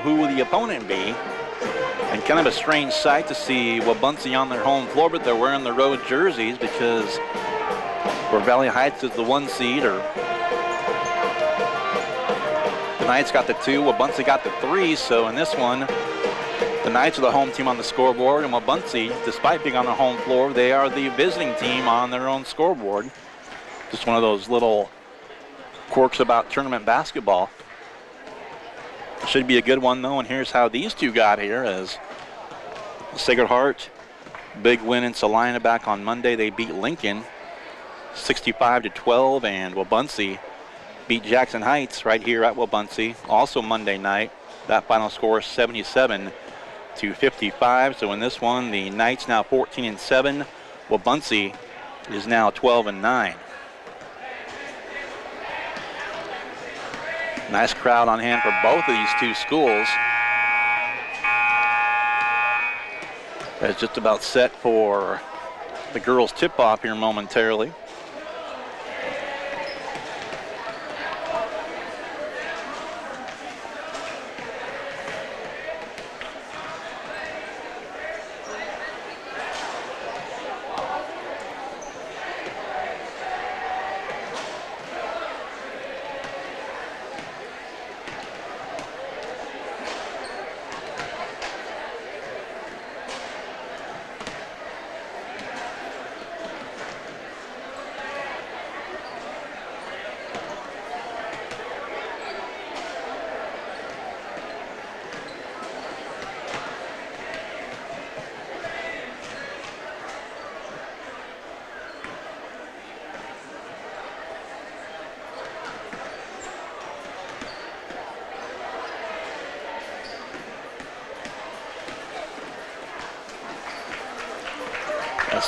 know who the opponent be. And kind of a strange sight to see Wabaunsee on their home floor, but they're wearing their road jerseys because where Valley Heights is the 1 seed, or the Knights got the 2, Wabaunsee got the 3. So in this one, the Knights are the home team on the scoreboard, and Wabaunsee, despite being on their home floor, they are the visiting team on their own scoreboard. Just one of those little quirks about tournament basketball. Should be a good one, though, and here's how these two got here. As Sacred Heart, big win in Salina back on Monday. They beat Lincoln 65-12, and Wabaunsee beat Jackson Heights right here at Wabaunsee, also Monday night. That final score is 77-55. So in this one, the Knights now 14-7. Wabaunsee is now 12-9. Nice crowd on hand for both of these two schools. It's just about set for the girls' tip-off here momentarily.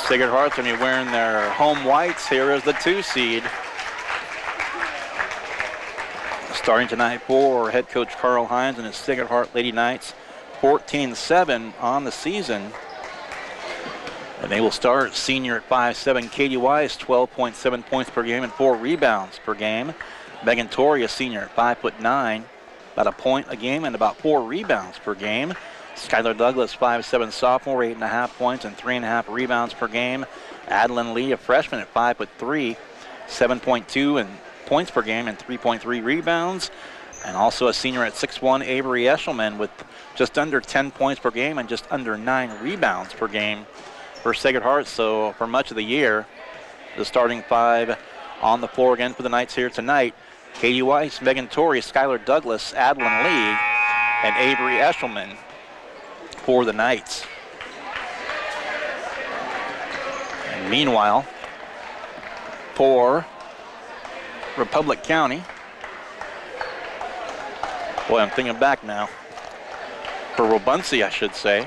Sacred Heart's going to be wearing their home whites. Here is the 2 seed. Starting tonight for head coach Carl Hines and his Sacred Heart Lady Knights, 14-7 on the season. And they will start senior at 5'7", Katie Weiss, 12.7 points per game and 4 rebounds per game. Megan Torrey, a senior at 5'9", about a point a game and about 4 rebounds per game. Skylar Douglas, 5'7", sophomore, 8.5 points and 3.5 rebounds per game. Adeline Lee, a freshman at 5'3", 7.2 and points per game and 3.3 rebounds. And also a senior at 6'1", Avery Eshelman, with just under 10 points per game and just under 9 rebounds per game for Sacred Heart. So for much of the year, the starting 5 on the floor again for the Knights here tonight: Katie Weiss, Megan Torrey, Skylar Douglas, Adeline Lee, and Avery Eshelman for the Knights. And meanwhile, for Republic County, boy, I'm thinking back now. For Wabaunsee, I should say.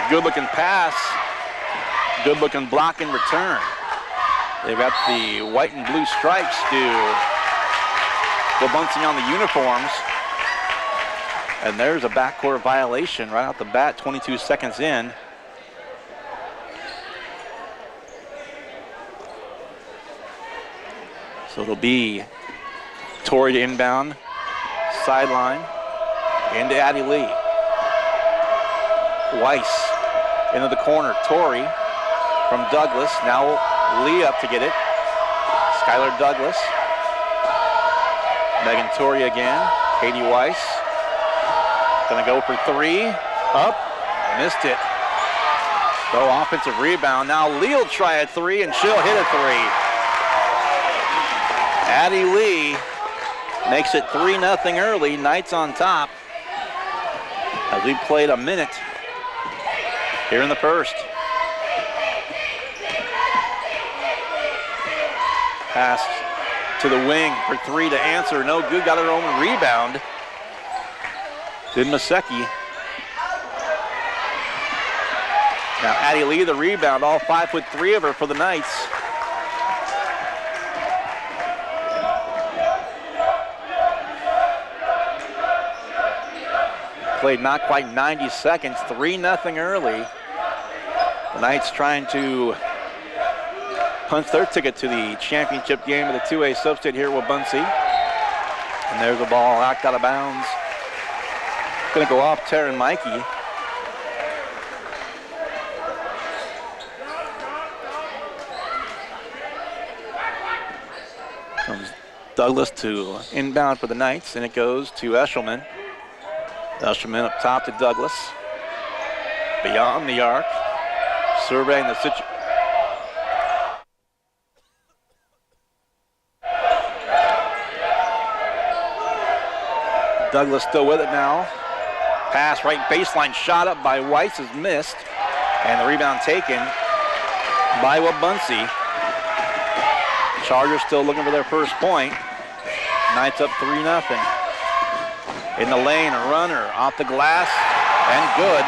good-looking pass. Good-looking block in return. They've got the white and blue stripes to Wabaunsee on the uniforms. And there's a backcourt violation right out the bat, 22 seconds in. So it'll be Torrey to inbound, sideline, into Addie Lee. Weiss into the corner, Torrey from Douglas, now Lee up to get it. Skylar Douglas. Megan Torrey again, Katie Weiss. Gonna go for three, up, missed it. So offensive rebound, now Lee will try a three and she'll hit a three. Addie Lee makes it 3-0 early. Knights on top as we played a minute here in the first. Pass to the wing for three to answer. No good. Got her own rebound. Did Maseki. Now Addie Lee the rebound. All 5'3" of her for the Knights. Played not quite 90 seconds, 3-0 early. The Knights trying to punch their ticket to the championship game of the 2A sub-state here at Wabaunsee. And there's a ball knocked out of bounds. Gonna go off Taryn Mikey. Comes Douglas to inbound for the Knights, and it goes to Eshelman. Eshelman up top to Douglas. Beyond the arc. Surveying the situation. Douglas still with it now. Pass right baseline, shot up by Weiss is missed. And the rebound taken by Wabaunsee. Chargers still looking for their first point. Knights up 3-0. In the lane, a runner off the glass, and good.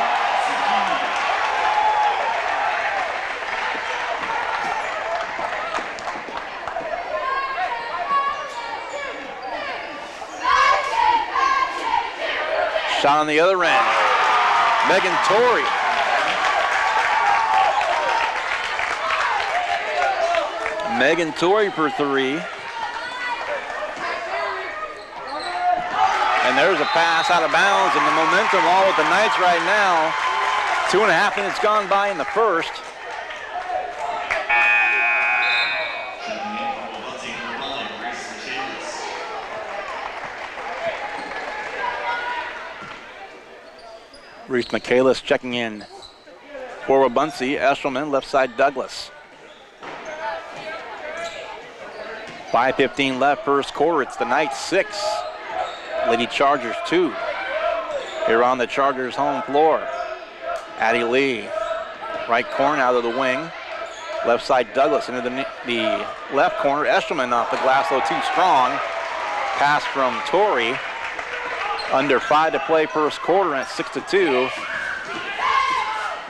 Shot on the other end. Megan Torrey. Megan Torrey for three. And there's a pass out of bounds, and the momentum all with the Knights right now. 2.5 minutes gone by in the first. Reese Michaelis checking in for Wabaunsee. Eshelman, left side Douglas. 5:15 left, first quarter. It's the Knights 6. Lady Chargers 2. Here on the Chargers home floor. Addie Lee, right corner out of the wing. Left side Douglas into the left corner. Eshelman off the glass, though too strong. Pass from Torrey. Under 5 to play first quarter at 6-2.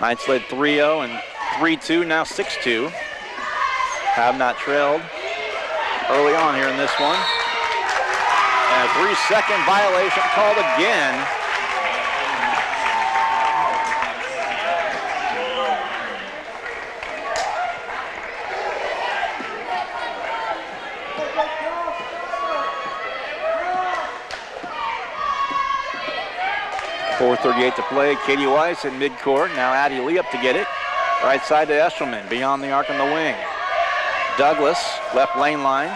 Knights led 3-0 and 3-2, now 6-2. Have not trailed early on here in this one. And a 3-second violation called again. .438 to play. Katie Weiss in midcourt. Now Addie Lee up to get it. Right side to Eshelman. Beyond the arc on the wing. Douglas, left lane line.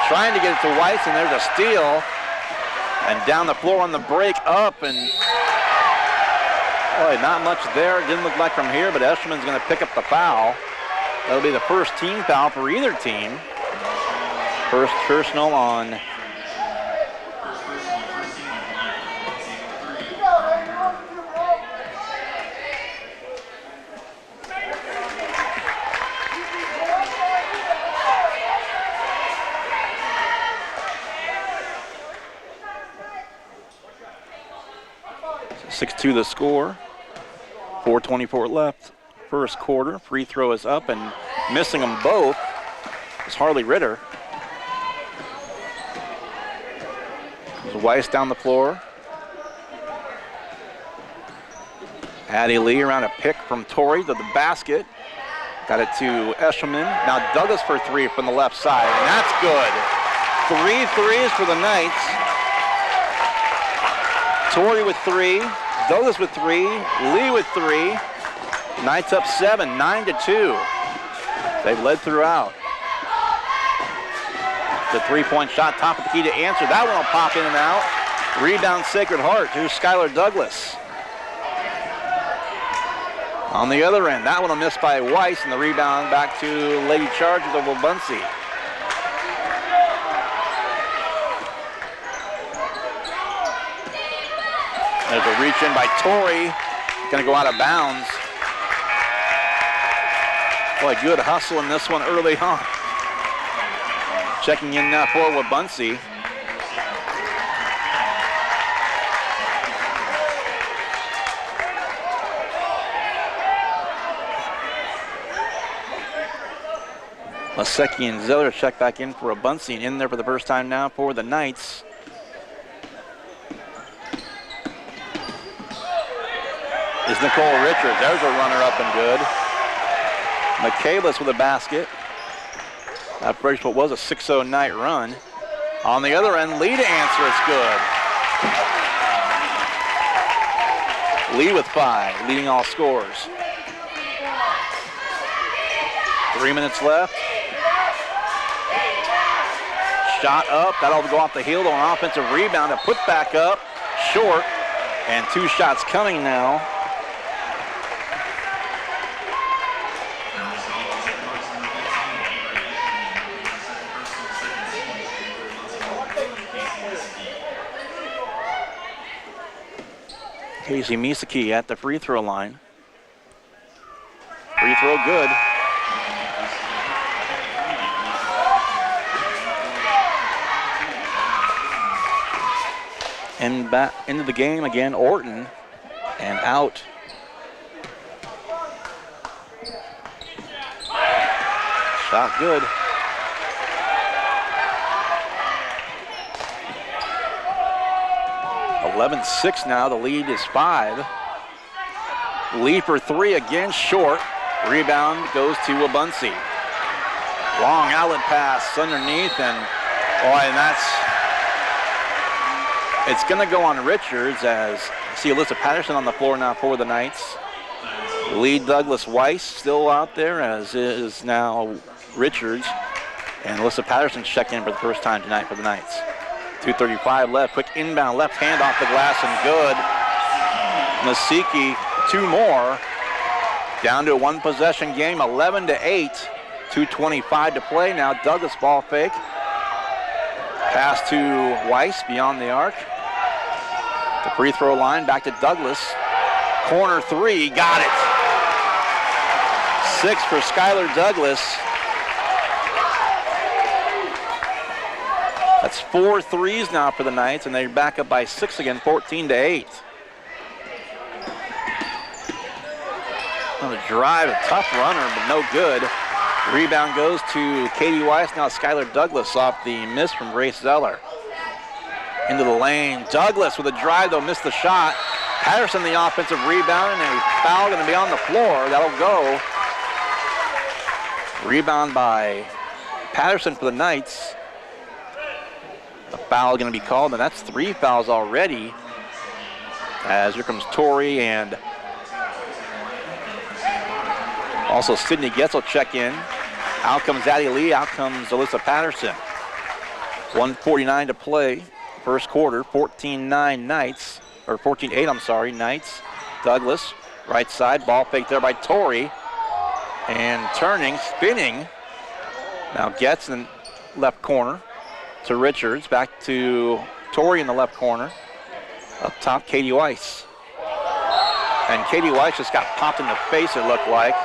Trying to get it to Weiss, and there's a steal. And down the floor on the break up. And boy, not much there. It didn't look like from here, but Eshelman's going to pick up the foul. That'll be the first team foul for either team. First personal on .62 the score. 4:24 left, first quarter. Free throw is up and missing them both is Harley Ritter. There's Weiss down the floor. Addie Lee around a pick from Torrey to the basket. Got it to Eshelman. Now Douglas for three from the left side, and that's good. 3 threes for the Knights. Torrey with three, Douglas with three, Lee with three. Knights up 7, 9-2. They've led throughout. The three-point shot, top of the key to answer. That one will pop in and out. Rebound Sacred Heart to Skylar Douglas. On the other end, that one will miss by Weiss, and the rebound back to Lady Chargers of Wabaunsee. There's a reach in by Torrey. Going to go out of bounds. Boy, good hustle in this one early on. Checking in now for Wabaunsee. Masecki and Zeller check back in for Wabaunsee, and in there for the first time now for the Knights. Is Nicole Richards. There's a runner up and good. Michaelis with a basket. That breaks what was a 6-0 Knight run. On the other end, Lee to answer. It's good. Lee with 5, leading all scorers. 3 minutes left. Shot up. That'll go off the heel to an offensive rebound. A put back up. Short. And 2 shots coming now. Casey Misaki at the free throw line. Free throw good. And back into the game again, Orton, and out. Shot good. (11-6) now. The lead is 5. Lee for 3 again, short. Rebound goes to Wabaunsee. Long outlet pass underneath, and it's going to go on Richards as you see Alyssa Patterson on the floor now for the Knights. Lee, Douglas, Weiss still out there, as is now Richards. And Alyssa Patterson checked in for the first time tonight for the Knights. 2:35 left. Quick inbound left hand off the glass and good. Masiki, 2 more. Down to a 1-possession game, 11-8. 2:25 to play now. Douglas ball fake. Pass to Weiss beyond the arc. The free throw line back to Douglas. Corner 3, got it. 6 for Skylar Douglas. That's 4 threes now for the Knights, and they're back up by 6 again, 14-8. On the drive, a tough runner, but no good. Rebound goes to Katie Weiss. Now Skylar Douglas off the miss from Grace Zeller. Into the lane. Douglas with a drive, though, missed the shot. Patterson the offensive rebound, and a foul going to be on the floor. That'll go. Rebound by Patterson for the Knights. A foul going to be called, and that's 3 fouls already. As here comes Torrey, and also Sydney Getz will check in. Out comes Addie Lee, out comes Alyssa Patterson. 1:49 to play, first quarter, 14-9 Knights, or 14-8, I'm sorry, Knights. Douglas, right side, ball fake there by Torrey. And turning, spinning. Now Getz in the left corner to Richards, back to Torrey in the left corner. Up top, Katie Weiss. And Katie Weiss just got popped in the face, it looked like.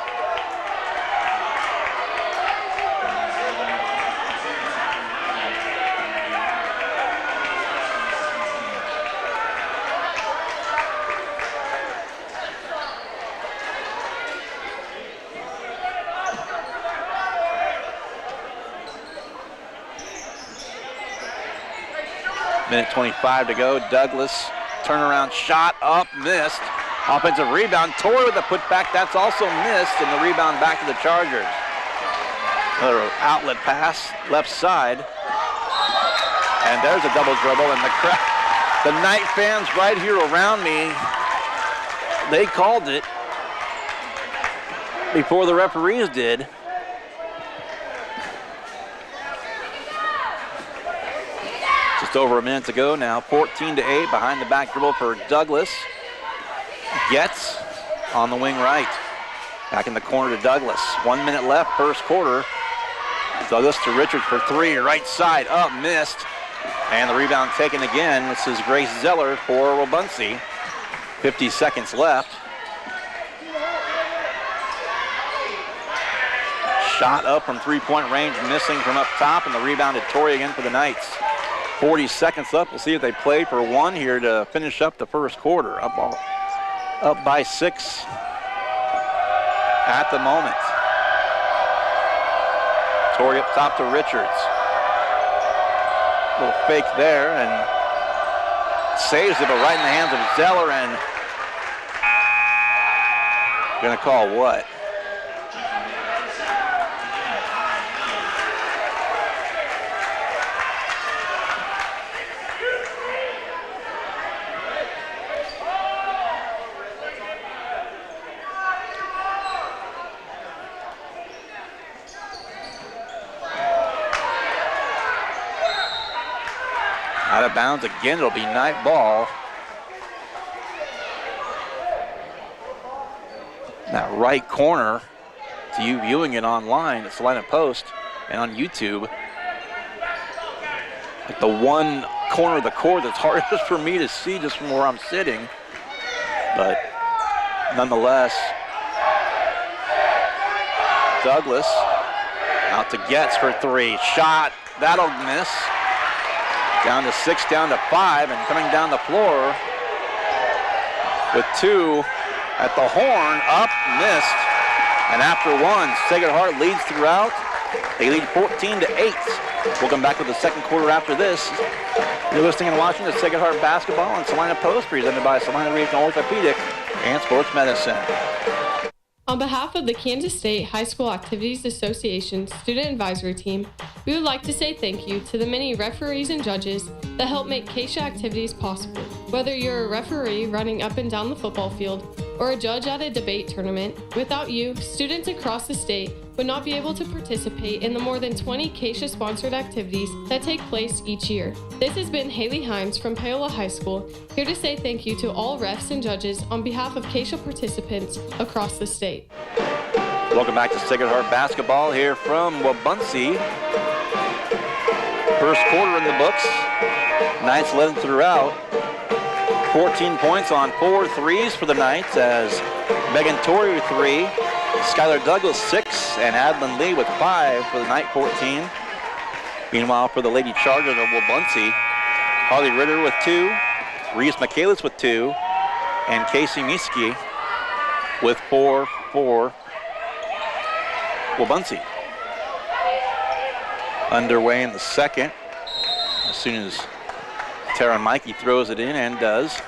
Minute 25 to go. Douglas, turnaround shot up, missed. Offensive rebound. Torrey with the putback. That's also missed, and the rebound back to the Chargers. Another outlet pass, left side. And there's a double dribble, and the Knight fans right here around me, they called it before the referees did. Just over a minute to go now. 14-8 behind the back dribble for Douglas. Getz on the wing right. Back in the corner to Douglas. 1 minute left, first quarter. Douglas to Richards for three, right side, up, missed. And the rebound taken again. This is Grace Zeller for Wabaunsee. 50 seconds left. Shot up from three-point range, missing from up top, and the rebound to Torrey again for the Knights. 40 seconds left. We'll see if they play for one here to finish up the first quarter. Up by 6 at the moment. Torrey up top to Richards. Little fake there and saves it, but right in the hands of Zeller, and gonna call what? Out of bounds again, it'll be Knight ball. That right corner, to you viewing it online, it's the line of post and on YouTube. Like the one corner of the court that's hardest for me to see just from where I'm sitting. But nonetheless, Douglas out to Getz for three. Shot, that'll miss. Down to 6, down to 5, and coming down the floor with 2 at the horn, up, missed. And after one, Sacred Heart leads throughout. They lead 14-8. We'll come back with the second quarter after this. You're listening and watching the Sacred Heart basketball and Salina Post, presented by Salina Regional Orthopedic and Sports Medicine. On behalf of the Kansas State High School Activities Association Student Advisory Team, we would like to say thank you to the many referees and judges that help make KSHA activities possible. Whether you're a referee running up and down the football field or a judge at a debate tournament, without you, students across the state would not be able to participate in the more than 20 KSHA-sponsored activities that take place each year. This has been Haley Hines from Paola High School, here to say thank you to all refs and judges on behalf of KSHA participants across the state. Welcome back to Sacred Heart basketball here from Wabaunsee. First quarter in the books. Knights led throughout. 14 points on 4 threes for the Knights as Megan Torrey with 3, Skylar Douglas 6, and Adlin Lee with 5 for the Knight 14. Meanwhile, for the Lady Chargers of Wabaunsee, Harley Ritter with 2, Reese Michaelis with 2, and Casey Miski with 4 for Wabaunsee. Underway in the second. As soon as Tara Mikey throws it in, and does,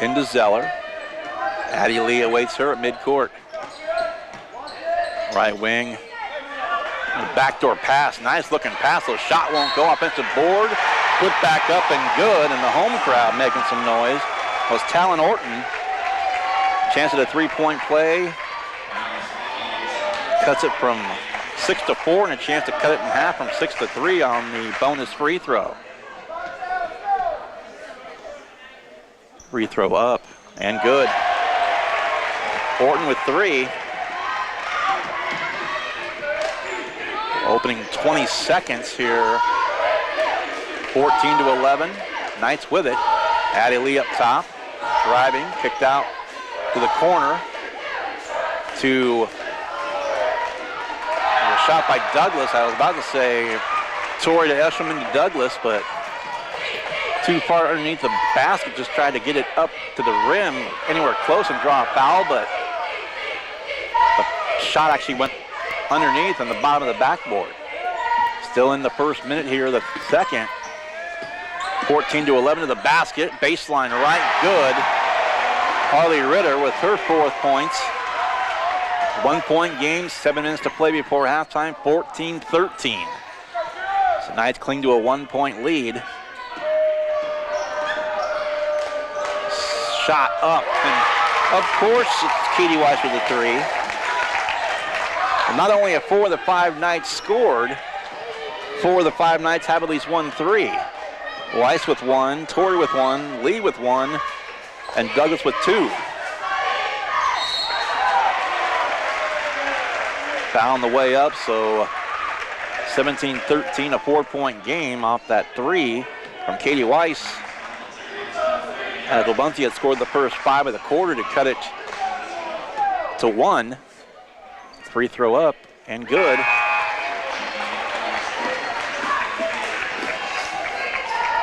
into Zeller. Addie Lee awaits her at midcourt. Right wing, backdoor pass, nice looking pass, so shot won't go. Offensive board, put back up and good, and the home crowd making some noise was Talon Orton. Chance at a three-point play. Cuts it from 6 to 4, and a chance to cut it in half from 6 to 3 on the bonus free throw. Free throw up and good. Orton with 3. Opening 20 seconds here. 14 to 11. Knights with it. Addie Lee up top. Driving, kicked out to the corner. To a shot by Douglas. I was about to say Torrey to Eshelman to Douglas, but too far underneath the basket. Just tried to get it up to the rim anywhere close and draw a foul, but the shot actually went underneath on the bottom of the backboard. Still in the first minute here, the second. 14-11 to the basket. Baseline right, good. Harley Ritter with her 4th points. 1-point game, 7 minutes to play before halftime, 14-13. So Knights cling to a 1-point lead. Shot up, and of course it's Katie Weiss with a 3. And not only have 4 of the 5 Knights scored, 4 of the 5 Knights have at least 1 3. Weiss with 1, Torrey with 1, Lee with 1, and Douglas with 2. Foul on the way up, so 17-13, a 4-point game off that 3 from Katie Weiss. Wabaunsee had scored the first 5 of the quarter to cut it to 1. Free throw up and good.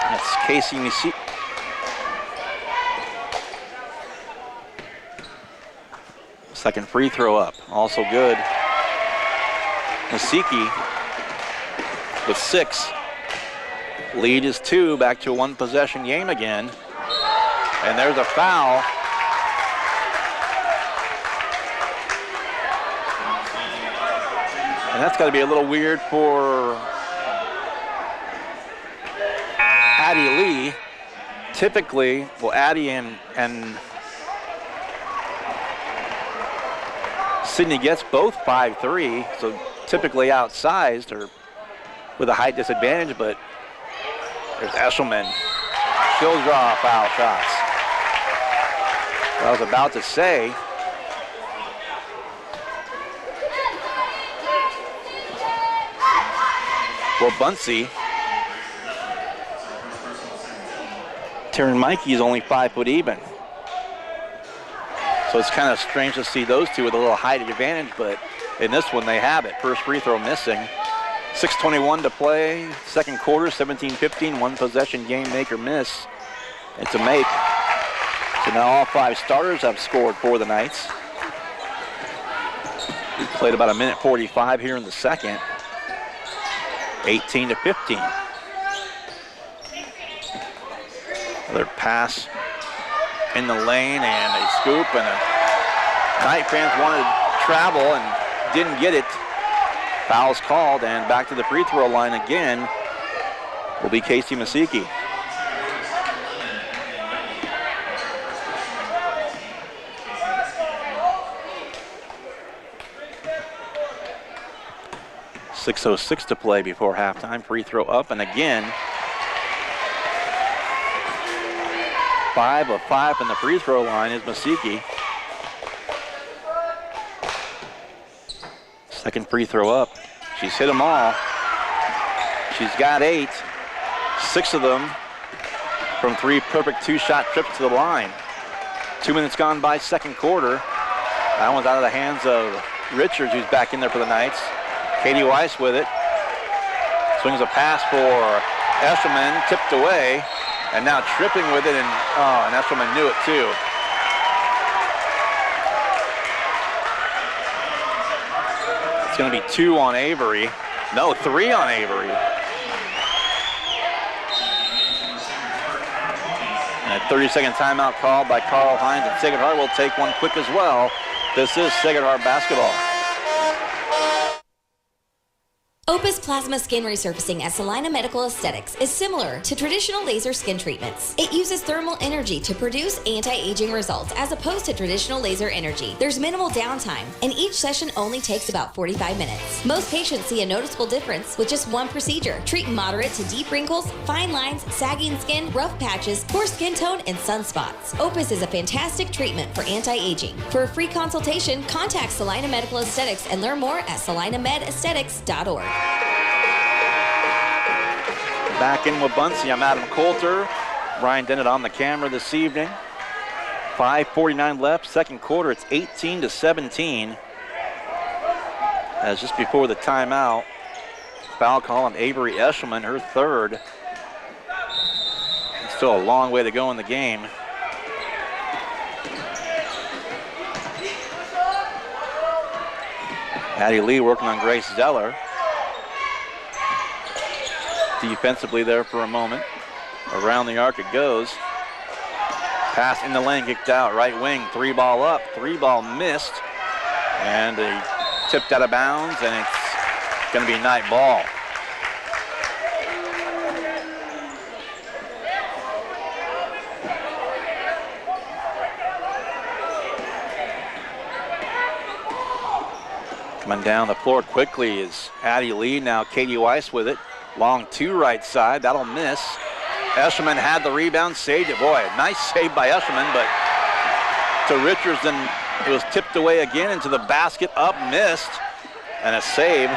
That's Casey Misiki. Second free throw up, also good. Misiki with 6. Lead is 2, back to a 1-possession game again. And there's a foul. And that's got to be a little weird for Addie Lee. Typically, well, Addie and Sydney Getz both 5'3", so typically outsized or with a height disadvantage, but there's Eshelman. She'll draw foul shots. I was about to say, Wabaunsee. Taryn Mikey is only 5 foot even. So it's kind of strange to see those two with a little height advantage, but in this one they have it. First free throw missing. 6:21 to play, second quarter, 17-15, 1-possession game, make or miss. It's a make. So now all 5 starters have scored for the Knights. We played about 1:45 here in the second. 18-15. Another pass in the lane and a scoop, and Knight fans wanted to travel and didn't get it. Foul's called, and back to the free throw line again will be Casey Misiki. .606 to play before halftime. Free throw up, and again, 5 of 5 from the free throw line is Misiki. Second free throw up. She's hit them all. She's got 8. 6 of them from 3 perfect 2-shot trips to the line. 2 minutes gone by, second quarter. That one's out of the hands of Richards, who's back in there for the Knights. Katie Weiss with it. Swings a pass for Eshelman, tipped away, and now tripping with it, and Eshelman knew it too. It's going to be 2 on Avery. No, 3 on Avery. And a 30-second timeout called by Carl Hines, and Sacred Heart will take one quick as well. This is Sacred Heart basketball. Opus Plasma Skin Resurfacing at Salina Medical Aesthetics is similar to traditional laser skin treatments. It uses thermal energy to produce anti-aging results as opposed to traditional laser energy. There's minimal downtime, and each session only takes about 45 minutes. Most patients see a noticeable difference with just one procedure. Treat moderate to deep wrinkles, fine lines, sagging skin, rough patches, poor skin tone, and sunspots. Opus is a fantastic treatment for anti-aging. For a free consultation, contact Salina Medical Aesthetics and learn more at salinamedesthetics.org. Back in Wabaunsee, I'm Adam Coulter. Brian Dennett on the camera this evening. 5:49 left, second quarter. It's 18-17. As just before the timeout, foul call on Avery Eshelman, her third. Still a long way to go in the game. Addie Lee working on Grace Zeller. Defensively there for a moment. Around the arc it goes. Pass in the lane, kicked out. Right wing, 3-ball up. 3-ball missed. And they tipped out of bounds, and it's going to be night ball. Coming down the floor quickly is Addie Lee. Now Katie Weiss with it. Long 2 right side. That'll miss. Eshelman had the rebound, saved it. Boy, nice save by Eshelman, but to Richards, then it was tipped away again into the basket, up, missed. And a save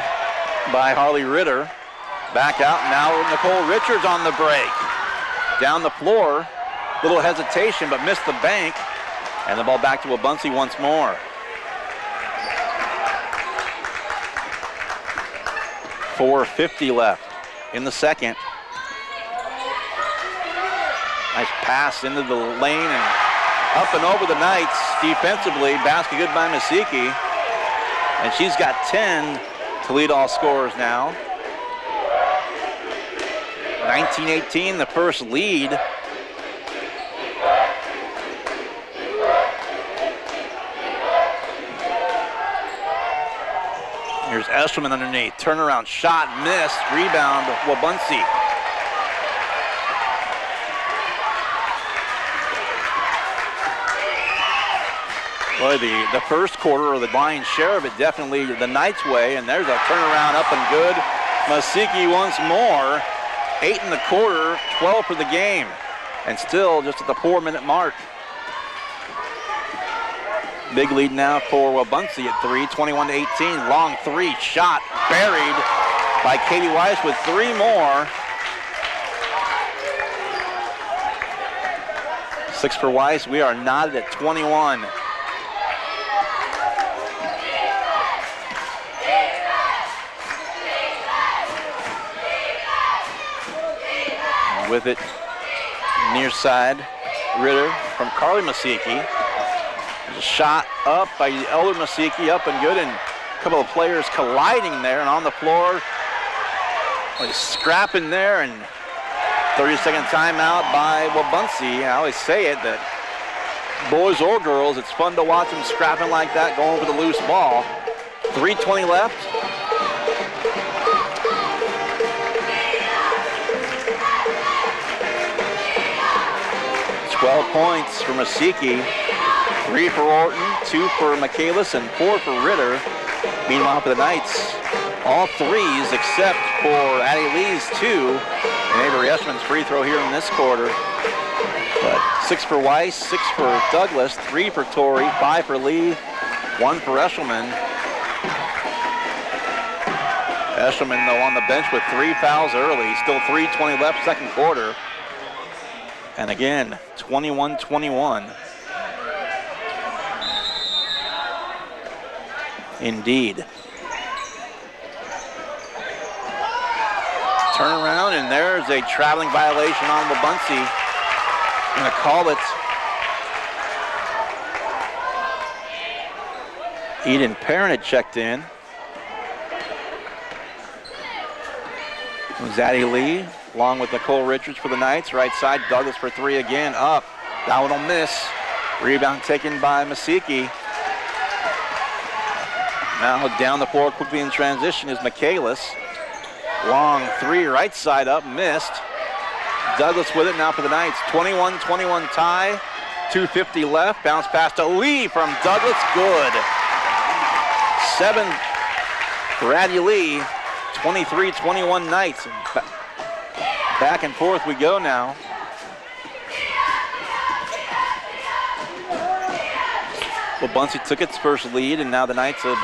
by Harley Ritter. Back out, now Nicole Richards on the break. Down the floor, little hesitation, but missed the bank. And the ball back to Wabaunsee once more. 4:50 left in the second. Nice pass into the lane and up and over the Knights defensively. Basket good by Masiki. And she's got 10 to lead all scorers now. 19-18, the first lead. Here's Eshelman underneath. Turnaround shot missed. Rebound Wabaunsee. Boy, the first quarter, or the lion's share of it, definitely the Knights' way. And there's a turnaround up and good. Masiki once more. 8 in the quarter, 12 for the game. And still just at the 4-minute mark. Big lead now for Wabaunsee at 3, 21-18. Long 3 shot buried by Katie Weiss with 3 more. 6 for Weiss. We are knotted at 21. With it, near side, Ritter from Carly Masiki. A shot up by Elder Masiki, up and good, and a couple of players colliding there, and on the floor, scrapping there, and 30-second timeout by Wabaunsee. I always say it, that boys or girls, it's fun to watch them scrapping like that, going for the loose ball. 3:20 left. $12 points for Masiki. 3 for Orton, 2 for Michaelis, and 4 for Ritter. Meanwhile, for the Knights, all 3s except for Addie Lee's 2. And Avery Eshelman's free throw here in this quarter. But 6 for Weiss, 6 for Douglas, 3 for Torrey, 5 for Lee, 1 for Eshelman. Eshelman, though, on the bench with 3 fouls early. Still 3:20 left, second quarter. And again, 21-21. Indeed. Turn around, and there's a traveling violation on Wabaunsee. Gonna call it. Eden Perrin had checked in. Zaddy Lee, along with Nicole Richards for the Knights. Right side, Douglas for 3 again, up. That one will miss. Rebound taken by Masiki. Now down the floor quickly in transition is Michaelis. Long 3, right side up, missed. Douglas with it now for the Knights. 21-21 tie, 2:50 left. Bounce pass to Lee from Douglas, good. 7 for Addie Lee, 23-21 Knights. Back and forth we go now. Wabaunsee took its first lead, and now the Knights have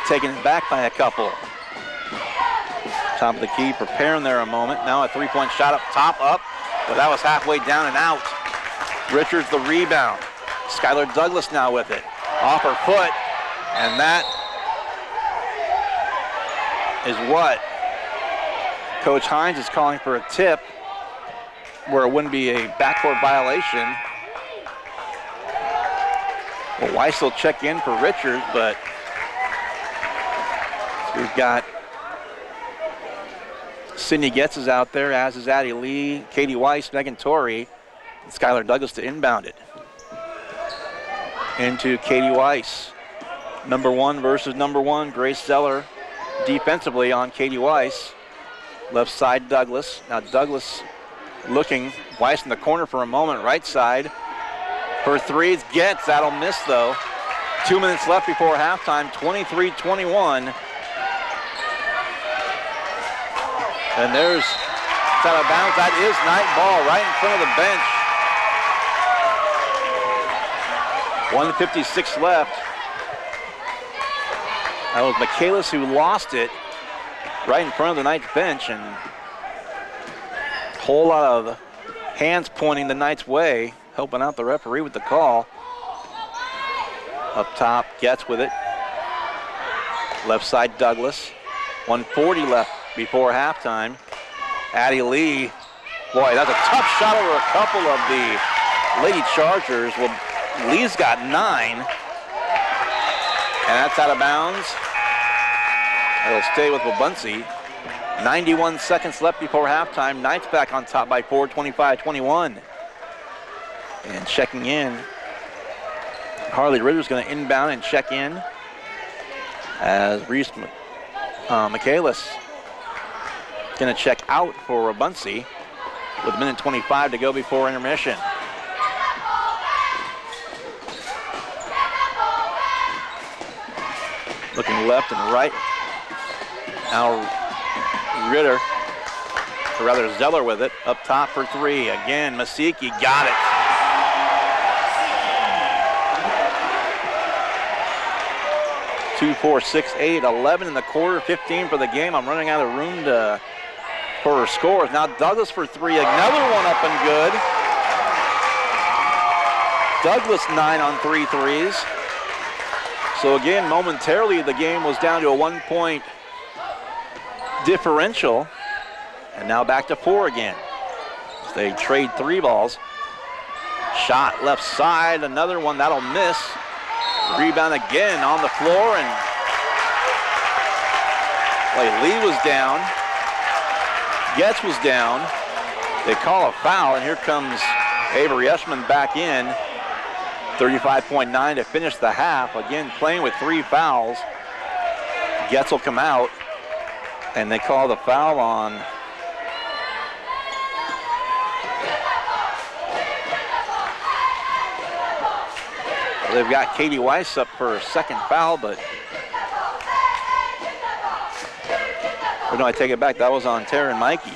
taken it back by a couple. Top of the key, preparing there a moment. Now a 3-point shot up top, up, but that was halfway down and out. Richards the rebound. Skylar Douglas now with it. Off her foot, and that is what Coach Hines is calling for a tip, where it wouldn't be a backcourt violation. Well, Weiss will check in for Richards, but we've got Sydney Getz is out there, as is Addie Lee, Katie Weiss, Megan Torrey, and Skylar Douglas to inbound it. Into Katie Weiss. Number 1 versus number 1. Grace Zeller defensively on Katie Weiss. Left side Douglas. Now Douglas looking. Weiss in the corner for a moment. Right side. For threes. Getz. That'll miss though. 2 minutes left before halftime. 23-21. And there's, it's out of bounds. That is Knight ball right in front of the bench. 1:56 left. That was Michaelis who lost it right in front of the Knights bench, and a whole lot of hands pointing the Knights' way, helping out the referee with the call. Up top, Getz with it. Left side, Douglas. 1:40 left before halftime. Addie Lee, boy, that's a tough shot over a couple of the Lady Chargers. Well, Lee's got 9, and that's out of bounds. It'll stay with Wabaunsee. 91 seconds left before halftime. Knights back on top by 4, 25-21. And checking in, Harley Ritter's going to inbound and check in as Reese Michaelis going to check out for Wabaunsee with 1:25 to go before intermission. Looking left and right. Now Ritter, or rather Zeller with it, up top for 3. Again, Masiki got it. Two, 4, 6, 8, 11 in the quarter, 15 for the game. I'm running out of room for scores. Now Douglas for 3, another one up and good. Douglas 9 on 3 threes. So again, momentarily the game was down to a 1-point differential, and now back to 4 again. So they trade 3 balls. Shot left side, another one that'll miss. Rebound again on the floor, and Lee was down. Getz was down. They call a foul, and here comes Avery Eschman back in. 35.9 to finish the half. Again, playing with 3 fouls. Getz will come out, and they call the foul on they've got Katie Weiss up for a second foul, but or no, I take it back. That was on Taryn Mikey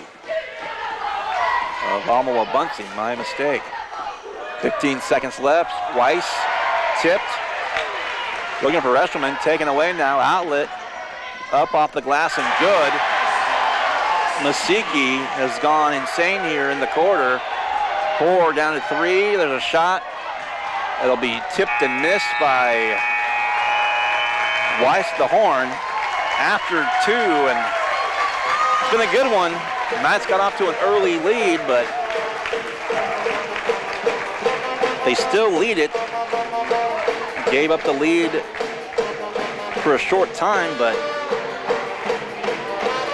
of Alma Wabaunsee. My mistake. 15 seconds left. Weiss tipped. Looking for Eshelman. Taken away now. Outlet. Up off the glass and good. Masiki has gone insane here in the quarter. 4 down to 3. There's a shot. It'll be tipped and missed by Weiss the horn after 2, and it's been a good one. The Knights got off to an early lead, but they still lead it. Gave up the lead for a short time, but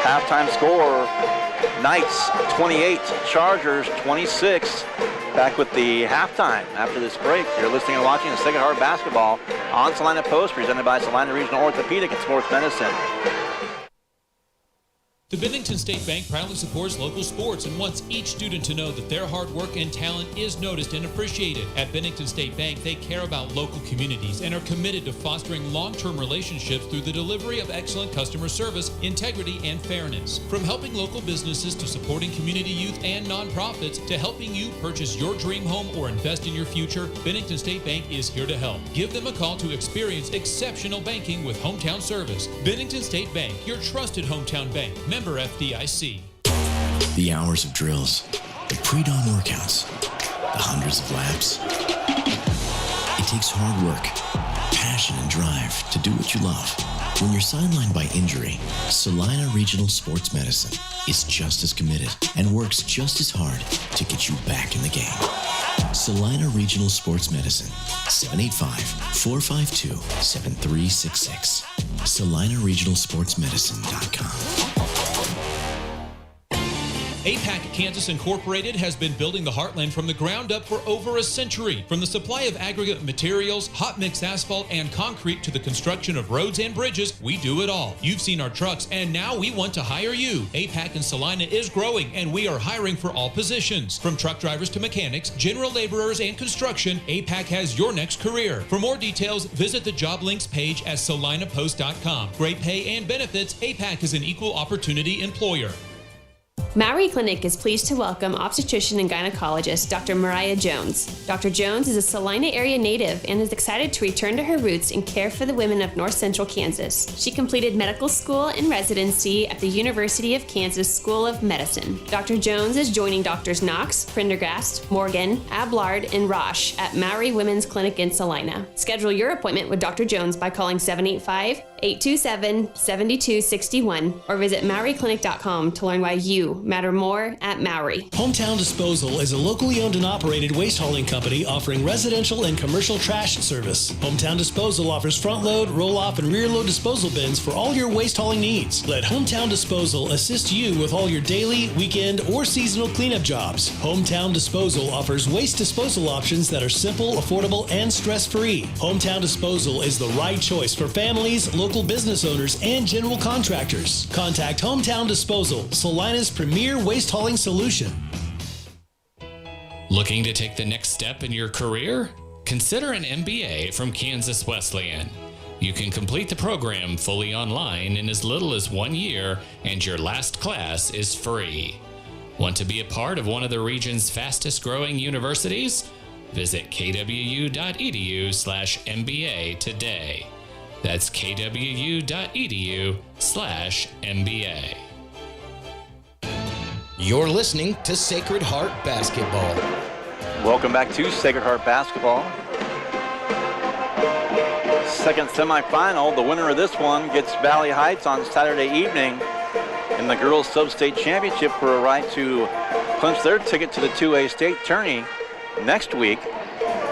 halftime score, Knights 28, Chargers 26. Back with the halftime after this break. You're listening and watching the Sacred Heart basketball on Salina Post, presented by Salina Regional Orthopedic and Sports Medicine. The Bennington State Bank proudly supports local sports and wants each student to know that their hard work and talent is noticed and appreciated. At Bennington State Bank, they care about local communities and are committed to fostering long-term relationships through the delivery of excellent customer service, integrity, and fairness. From helping local businesses to supporting community youth and nonprofits to helping you purchase your dream home or invest in your future, Bennington State Bank is here to help. Give them a call to experience exceptional banking with hometown service. Bennington State Bank, your trusted hometown bank. Member FDIC. The hours of drills, the pre-dawn workouts, the hundreds of laps. It takes hard work, passion, and drive to do what you love. When you're sidelined by injury, Salina Regional Sports Medicine is just as committed and works just as hard to get you back in the game. Salina Regional Sports Medicine, 785-452-7366. SalinaRegionalSportsMedicine.com. APAC Kansas Incorporated has been building the Heartland from the ground up for over a century. From the supply of aggregate materials, hot mix asphalt, and concrete to the construction of roads and bridges, we do it all. You've seen our trucks, and now we want to hire you. APAC in Salina is growing, and we are hiring for all positions. From truck drivers to mechanics, general laborers, and construction, APAC has your next career. For more details, visit the job links page at salinapost.com. Great pay and benefits, APAC is an equal opportunity employer. Maury Clinic is pleased to welcome obstetrician and gynecologist Dr. Mariah Jones. Dr. Jones is a Salina area native and is excited to return to her roots and care for the women of North Central Kansas. She completed medical school and residency at the University of Kansas School of Medicine. Dr. Jones is joining Drs. Knox, Prendergast, Morgan, Ablard, and Roche at Maury Women's Clinic in Salina. Schedule your appointment with Dr. Jones by calling 785-827-7261 or visit MauryClinic.com to learn why you matter more at Maury. Hometown Disposal is a locally owned and operated waste hauling company offering residential and commercial trash service. Hometown Disposal offers front load, roll off, and rear load disposal bins for all your waste hauling needs. Let Hometown Disposal assist you with all your daily, weekend, or seasonal cleanup jobs. Hometown Disposal offers waste disposal options that are simple, affordable, and stress-free. Hometown Disposal is the right choice for families, local business owners, and general contractors. Contact Hometown Disposal, Salina's premier waste hauling solution. Looking to take the next step in your career? Consider an MBA from Kansas Wesleyan. You can complete the program fully online in as little as 1 year, and your last class is free. Want to be a part of one of the region's fastest growing universities? Visit kwu.edu/MBA today. That's kwu.edu/MBA. You're listening to Sacred Heart Basketball. Welcome back to Sacred Heart Basketball. Second semifinal. The winner of this one gets Valley Heights on Saturday evening in the Girls Sub-State Championship for a right to clinch their ticket to the 2A state tourney next week.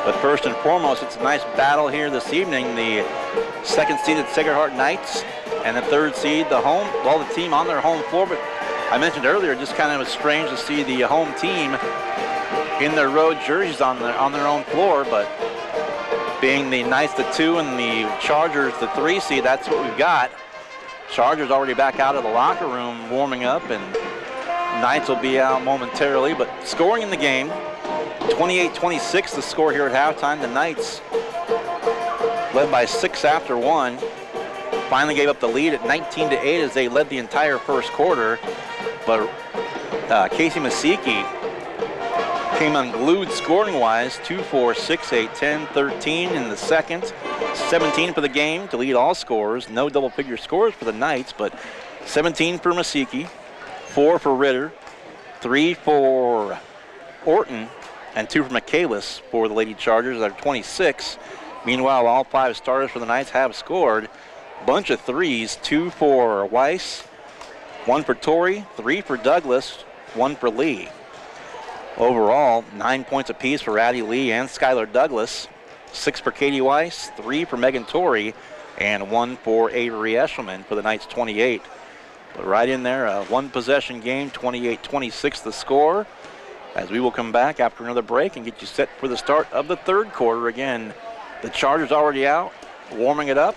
But first and foremost, it's a nice battle here this evening. The second seeded Sacred Heart Knights and the third seed, the team on their home floor. But I mentioned earlier, just kind of was strange to see the home team in their road jerseys on their own floor, but being the Knights the 2 and the Chargers the 3 seed, that's what we've got. Chargers already back out of the locker room warming up, and Knights will be out momentarily. But scoring in the game, 28-26 the score here at halftime. The Knights led by 6 after 1. Finally gave up the lead at 19-8 as they led the entire first quarter. But Casey Masiki came unglued scoring-wise, 2, 4, 6, 8, 10, 13 in the second, 17 for the game to lead all scorers. No double-figure scores for the Knights, but 17 for Masiki, 4 for Ritter, 3 for Orton, and 2 for Michaelis for the Lady Chargers at 26. Meanwhile, all 5 starters for the Knights have scored. Bunch of threes, 2 for Weiss, 1 for Torrey, 3 for Douglas, 1 for Lee. Overall, 9 points apiece for Addie Lee and Skylar Douglas, 6 for Katie Weiss, 3 for Megan Torrey, and 1 for Avery Eshelman for the Knights 28. But right in there, a one-possession game, 28-26 the score, as we will come back after another break and get you set for the start of the third quarter. Again, the Chargers already out, warming it up.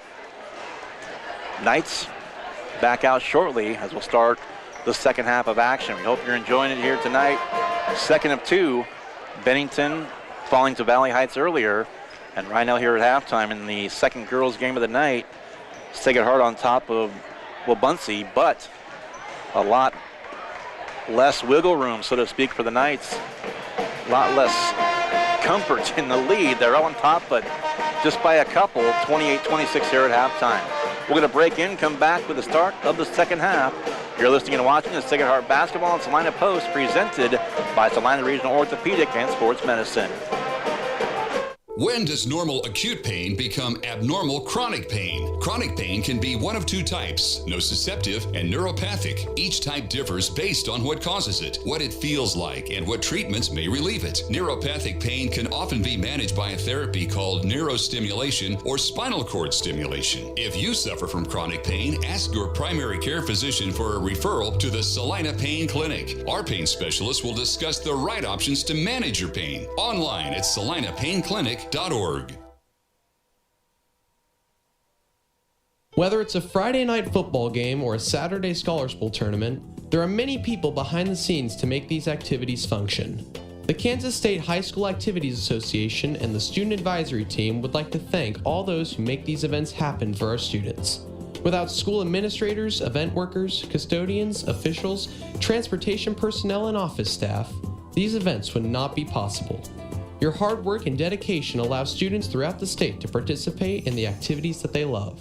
Knights back out shortly as we'll start the second half of action. We hope you're enjoying it here tonight. Second of 2, Bennington falling to Valley Heights earlier. And right now here at halftime in the second girls game of the night, Sacred Heart on top of Wabaunsee, but a lot less wiggle room, so to speak, for the Knights. A lot less comfort in the lead. They're on top, but just by a couple, 28-26 here at halftime. We're going to break in, come back with the start of the second half. You're listening and watching the Sacred Heart Basketball and Salina Post, presented by Salina Regional Orthopedic and Sports Medicine. When does normal acute pain become abnormal chronic pain? Chronic pain can be one of two types, nociceptive and neuropathic. Each type differs based on what causes it, what it feels like, and what treatments may relieve it. Neuropathic pain can often be managed by a therapy called neurostimulation or spinal cord stimulation. If you suffer from chronic pain, ask your primary care physician for a referral to the Salina Pain Clinic. Our pain specialists will discuss the right options to manage your pain. Online at salinapainclinic.org. Whether it's a Friday night football game or a Saturday Scholars Bowl tournament, there are many people behind the scenes to make these activities function. The Kansas State High School Activities Association and the Student Advisory Team would like to thank all those who make these events happen for our students. Without school administrators, event workers, custodians, officials, transportation personnel, and office staff, these events would not be possible. Your hard work and dedication allow students throughout the state to participate in the activities that they love.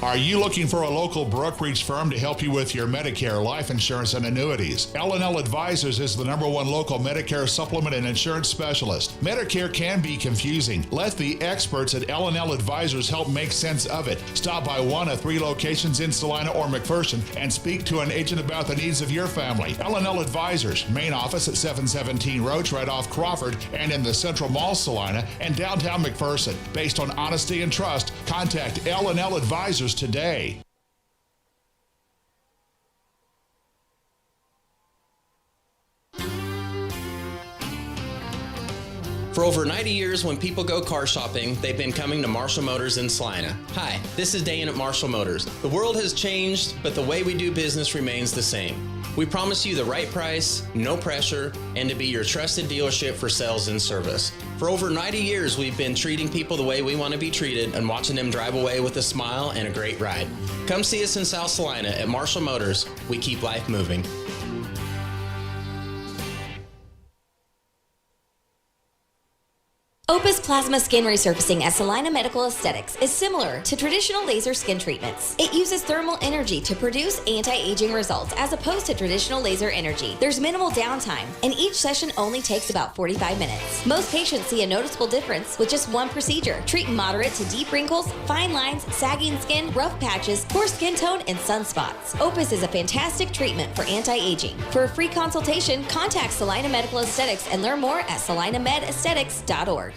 Are you looking for a local brokerage firm to help you with your Medicare, life insurance, and annuities? L&L Advisors is the #1 local Medicare supplement and insurance specialist. Medicare can be confusing. Let the experts at L&L Advisors help make sense of it. Stop by one of 3 locations in Salina or McPherson and speak to an agent about the needs of your family. L&L Advisors, main office at 717 Roach right off Crawford and in the Central Mall Salina and downtown McPherson. Based on honesty and trust, contact L&L Advisors today. For over 90 years, when people go car shopping, they've been coming to Marshall Motors in Salina. Hi, this is Dan at Marshall Motors. The world has changed, but the way we do business remains the same. We promise you the right price, no pressure, and to be your trusted dealership for sales and service. For over 90 years, we've been treating people the way we want to be treated and watching them drive away with a smile and a great ride. Come see us in South Salina at Marshall Motors. We keep life moving. Opus Plasma Skin Resurfacing at Salina Medical Aesthetics is similar to traditional laser skin treatments. It uses thermal energy to produce anti-aging results as opposed to traditional laser energy. There's minimal downtime, and each session only takes about 45 minutes. Most patients see a noticeable difference with just one procedure, treating moderate to deep wrinkles, fine lines, sagging skin, rough patches, poor skin tone, and sunspots. Opus is a fantastic treatment for anti-aging. For a free consultation, contact Salina Medical Aesthetics and learn more at salinamedesthetics.org.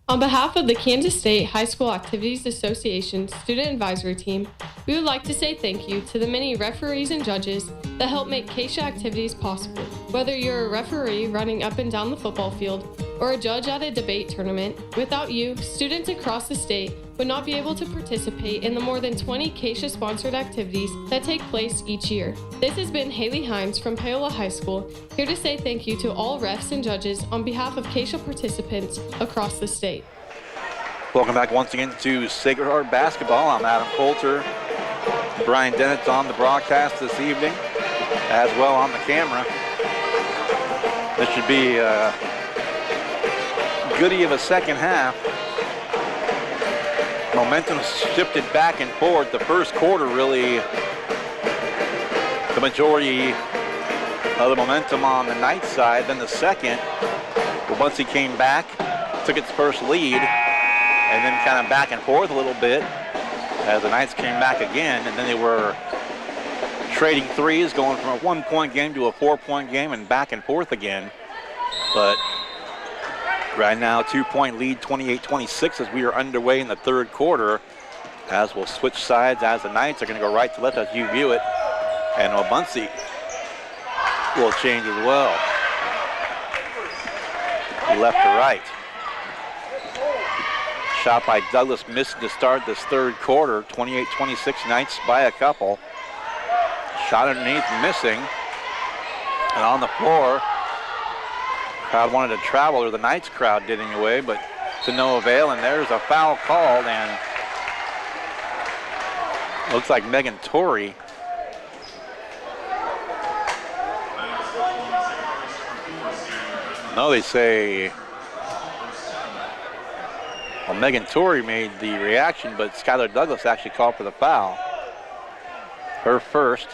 On behalf of the Kansas State High School Activities Association Student Advisory Team, we would like to say thank you to the many referees and judges that help make KSHA activities possible. Whether you're a referee running up and down the football field or a judge at a debate tournament, without you, students across the state would not be able to participate in the more than 20 KSHA-sponsored activities that take place each year. This has been Haley Himes from Paola High School, here to say thank you to all refs and judges on behalf of KSHA participants across the state. Welcome back once again to Sacred Heart Basketball. I'm Adam Coulter. Brian Dennett's on the broadcast this evening, as well on the camera. This should be a goodie of a second half. Momentum shifted back and forth. The first quarter really, the majority of the momentum on the Knights side. Then the second, Wabaunsee came back, took its first lead, and then kind of back and forth a little bit as the Knights came back again, and then they were trading threes, going from a 1-point game to a 4-point game and back and forth again. But right now, 2-point lead, 28-26 as we are underway in the third quarter, as we'll switch sides as the Knights are going to go right to left as you view it, and Wabaunsee will change as well, left to right. Shot by Douglas missed to start this third quarter. 28-26 Knights by a couple. Shot underneath, missing. And on the floor, crowd wanted to travel, or the Knights crowd did anyway, but to no avail. And there's a foul called, and looks like Megan Torrey. No, they say, well, Megan Torrey made the reaction, but Skylar Douglas actually called for the foul. Her first.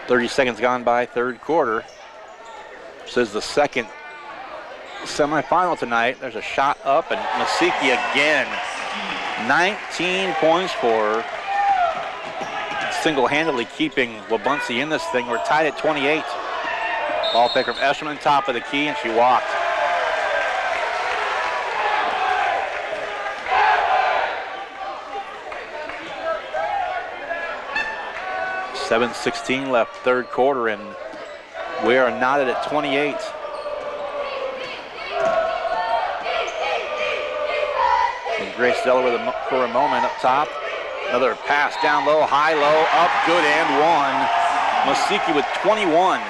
30 seconds gone by, third quarter. This is the second semifinal tonight. There's a shot up, and Masiki again. 19 points for her. Single-handedly keeping Wabaunsee in this thing. We're tied at 28. Ball pick from Eshelman, top of the key, and she walked. .7:16 left, third quarter, and we are knotted at 28. And Grace Zeller with for a moment up top. Another pass down low, high, low, up, good, and one. Masiki with 21.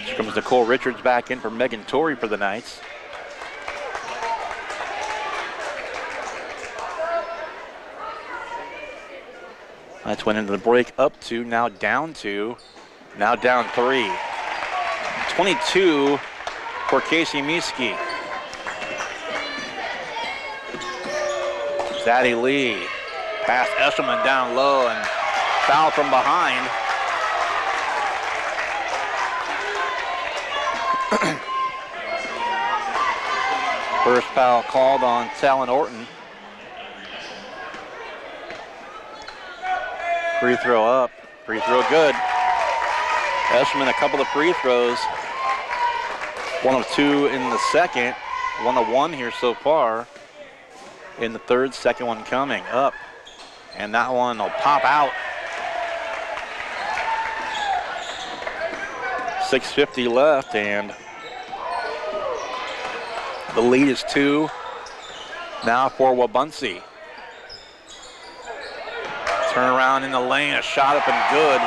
Here comes Nicole Richards back in for Megan Torrey for the Knights. Knights went into the break up 2, now down 2, now down 3. 22 for Casey Miski. Zadie Lee, pass Eshelman down low and foul from behind. First foul called on Talon Orton. Free throw up, free throw good. Eshelman a couple of free throws. 1 of 2 in the second, 1 of 1 here so far in the third, second one coming up. And that one will pop out. 6:50 left, and the lead is 2 now for Wabaunsee. Turn around in the lane, a shot up and good.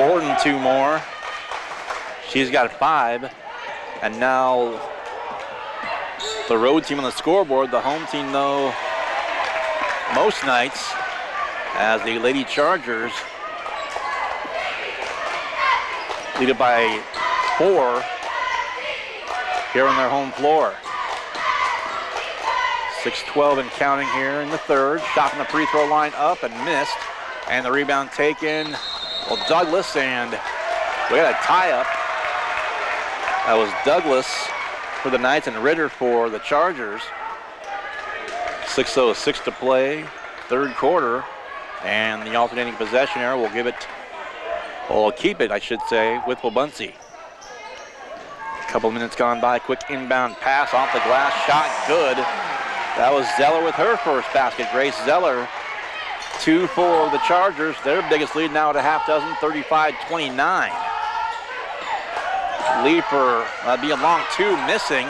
Orton 2 more. She's got 5. And now the road team on the scoreboard, the home team though, most nights, as the Lady Chargers lead it by 4 here on their home floor. 6:12 and counting here in the third. Shot from the free throw line up and missed. And the rebound taken. Well, Douglas, and we got a tie-up. That was Douglas for the Knights and Ritter for the Chargers. 6:06 to play, third quarter. And the alternating possession error will give it, or keep it, I should say, with Wabaunsee. A couple minutes gone by, quick inbound pass off the glass, shot good. That was Zeller with her first basket. Grace Zeller, 2 for the Chargers. Their biggest lead now at a half dozen, 35-29. Leaper, be a long 2 missing,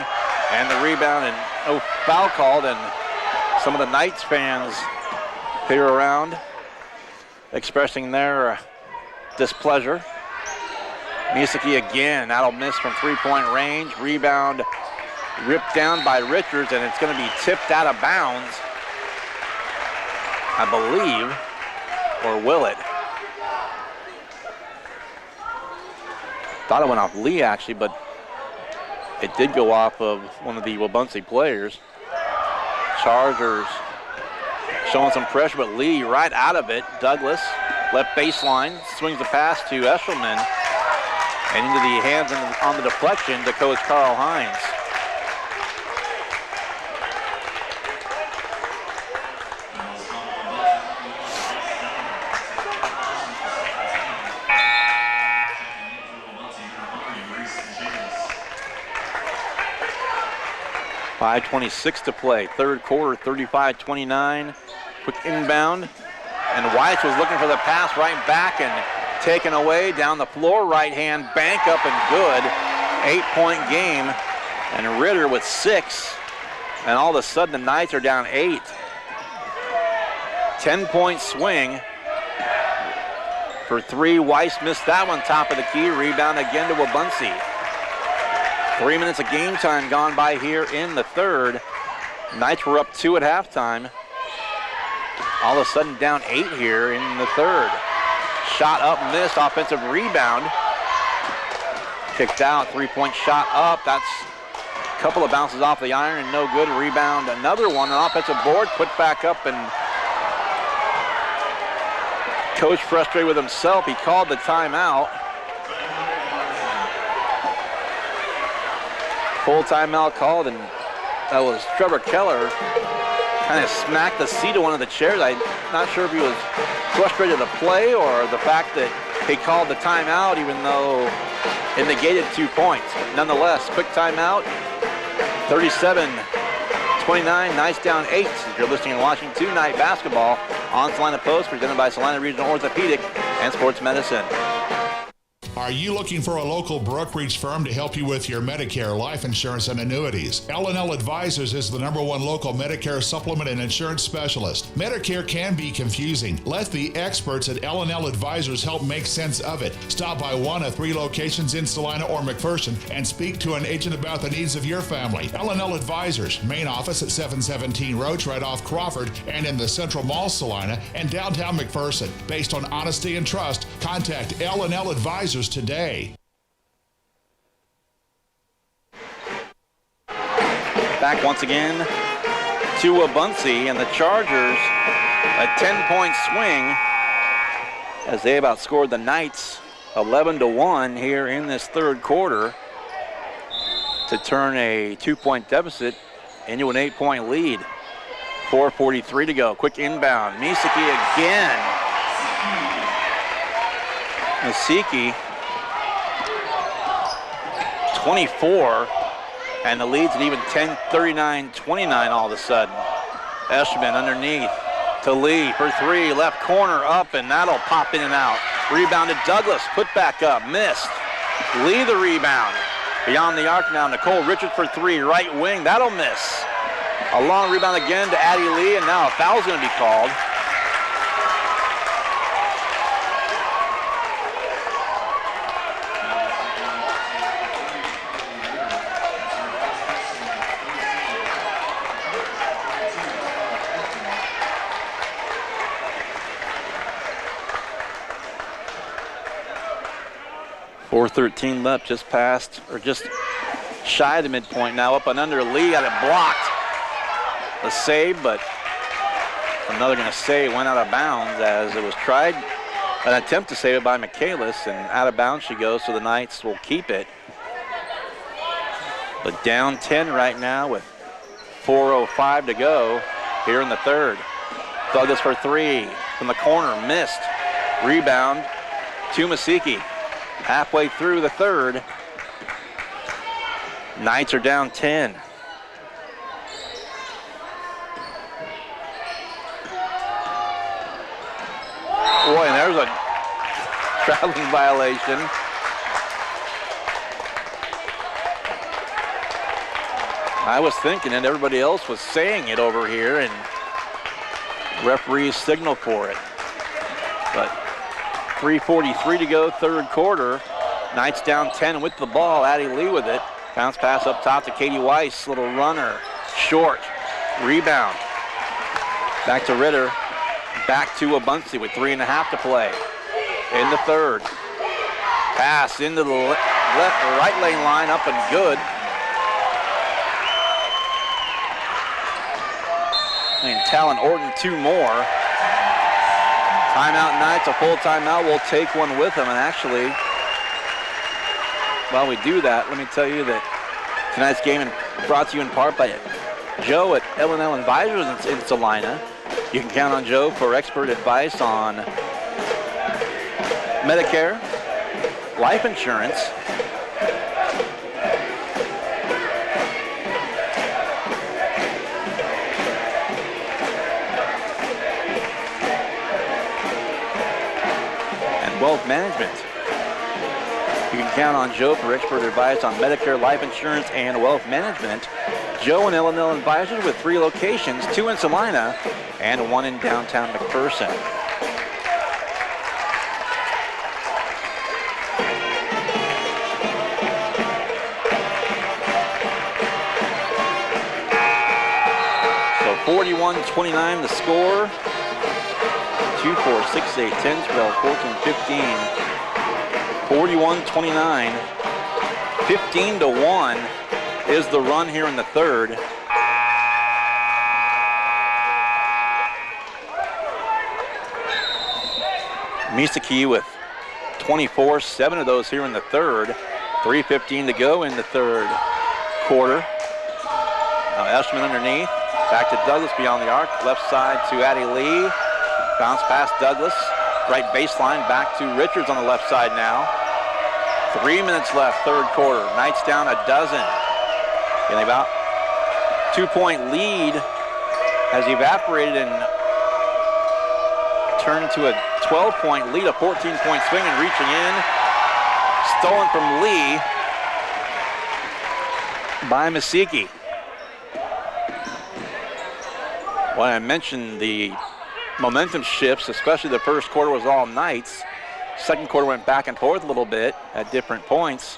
and the rebound and no foul called, and some of the Knights fans here around expressing their displeasure. Misaki again, that'll miss from 3-point range. Rebound ripped down by Richards, and it's going to be tipped out of bounds, I believe, or will it? Thought it went off Lee actually, but it did go off of one of the Wabaunsee players. Chargers showing some pressure, but Lee right out of it. Douglas, left baseline, swings the pass to Eshelman, and into the hands on the deflection to Coach Carl Hines. .5:26 to play, third quarter, 35-29. Quick inbound, and Weiss was looking for the pass right back and taken away down the floor, right hand, bank up and good. 8-point game, and Ritter with 6, and all of a sudden the Knights are down 8. 10-point swing for 3. Weiss missed that one, top of the key. Rebound again to Wabaunsee. 3 minutes of game time gone by here in the third. Knights were up 2 at halftime. All of a sudden down 8 here in the third. Shot up, missed, offensive rebound. kicked out. 3-point shot up. That's a couple of bounces off the iron and no good. Rebound, another one. An offensive board put back up, and coach frustrated with himself. He called the timeout. Full timeout called, and that was Trevor Keller. Kind of smacked the seat of one of the chairs. I'm not sure if he was frustrated at the play or the fact that he called the timeout even though it negated 2 points. Nonetheless, quick timeout. 37-29, Knights down 8. If you're listening and watching tonight basketball on Salina Post, presented by Salina Regional Orthopedic and Sports Medicine. Are you looking for a local brokerage firm to help you with your Medicare, life insurance, and annuities? L&L Advisors is the #1 local Medicare supplement and insurance specialist. Medicare can be confusing. Let the experts at L&L Advisors help make sense of it. Stop by one of 3 locations in Salina or McPherson and speak to an agent about the needs of your family. L&L Advisors, main office at 717 Roach right off Crawford and in the Central Mall Salina and downtown McPherson. Based on honesty and trust, contact L&L Advisors today. Back once again to Wabaunsee, and the Chargers a 10-point swing as they have outscored the Knights 11-1 here in this third quarter to turn a 2-point deficit into an 8-point lead. 4:43 to go. Quick inbound. Misaki again. Misaki 24, and the lead's at even 10, 39-29 all of a sudden. Eschman underneath to Lee for 3, left corner up, and that'll pop in and out. Rebounded Douglas, put back up, missed. Lee the rebound. Beyond the arc now, Nicole Richards for 3, right wing, that'll miss. A long rebound again to Addie Lee, and now a foul's gonna be called. .413 left, just past, or just shy of the midpoint now, up and under. Lee got it blocked. A save, but another gonna say it went out of bounds as it was tried, an attempt to save it by Michaelis, and out of bounds she goes, so the Knights will keep it. But down 10 right now with 4:05 to go here in the third. Douglas for 3 from the corner, missed. Rebound to Misaki. Halfway through the third, Knights are down 10. Boy, and there's a traveling violation. I was thinking it, everybody else was saying it over here, and referees signal for it. But 3:43 to go, third quarter. Knights down 10 with the ball. Addie Lee with it. Bounce pass up top to Katie Weiss. Little runner. Short. Rebound. Back to Ritter. Back to Wabaunsee with 3.5 to play. In the third. Pass into the left or right lane line. Up and good. And Talon Orton 2 more. Timeout Knights, a full timeout. We'll take one with them. And actually, while we do that, let me tell you that tonight's game brought to you in part by Joe at L&L Advisors in Salina. You can count on Joe for expert advice on Medicare, life insurance, wealth management. You can count on Joe for expert advice on Medicare, life insurance, and wealth management. Joe and L&L Advisors with 3 locations, 2 in Salina and 1 in downtown McPherson. So 41-29 the score. 2, 4, 6, 8, 10, 12, 14, 15, 41-29. 15-1 is the run here in the third. Misaki with 24, 7 of those here in the third. 3:15 to go in the third quarter. Now Eschman underneath, back to Douglas beyond the arc, left side to Addie Lee. Bounce past Douglas, right baseline, back to Richards on the left side now. 3 minutes left, third quarter. Knights down a dozen. And about 2-point lead has evaporated and turned to a 12-point lead, a 14-point swing, and reaching in. Stolen from Lee by Misaki. When I mentioned the momentum shifts, especially the first quarter was all Knights. Second quarter went back and forth a little bit at different points.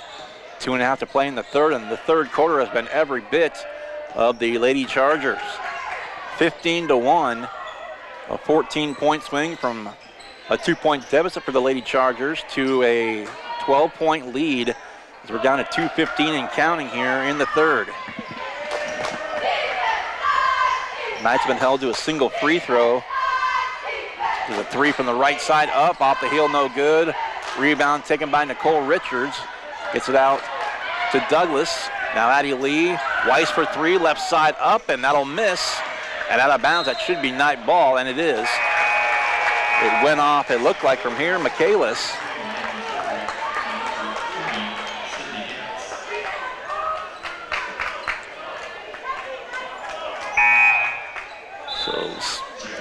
2.5 to play in the third, and the third quarter has been every bit of the Lady Chargers. 15-1, a 14-point swing from a 2-point deficit for the Lady Chargers to a 12-point lead as we're down to 2:15 and counting here in the third. Knights have been held to a single free throw. There's a three from the right side up, off the heel, no good. Rebound taken by Nicole Richards. Gets it out to Douglas. Now Addie Lee, Weiss for three, left side up, and that'll miss. And out of bounds, that should be Knight ball, and it is. It went off, it looked like from here, Michaelis. So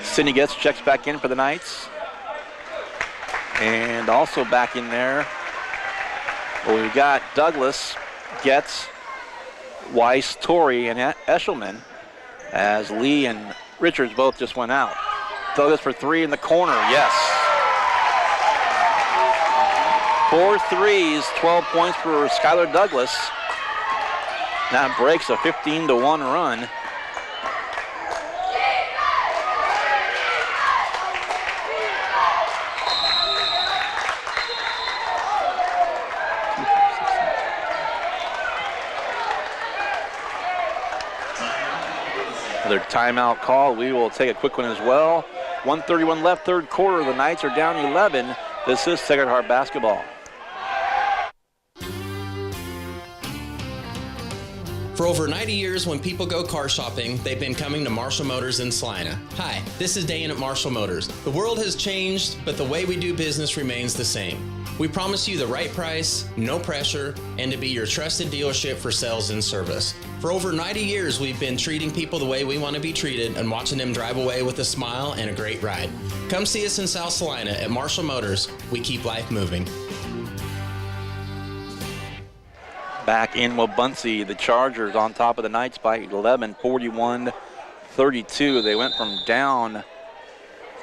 Sydney Getz checks back in for the Knights. And also back in there, well, we've got Douglas, Getz, Weiss, Torrey, and Eshelman, as Lee and Richards both just went out. Douglas for three in the corner, yes. 4 threes, 12 points for Skylar Douglas. That breaks a 15-1 run. Another timeout call. We will take a quick one as well. 1:31 left, third quarter. The Knights are down 11. This is Sacred Heart basketball. For over 90 years, when people go car shopping, they've been coming to Marshall Motors in Salina. Hi, this is Dan at Marshall Motors. The world has changed, but the way we do business remains the same. We promise you the right price, no pressure, and to be your trusted dealership for sales and service. For over 90 years, we've been treating people the way we want to be treated and watching them drive away with a smile and a great ride. Come see us in South Salina at Marshall Motors. We keep life moving. Back in Wabaunsee, the Chargers on top of the Knights by 11, 41-32. They went from down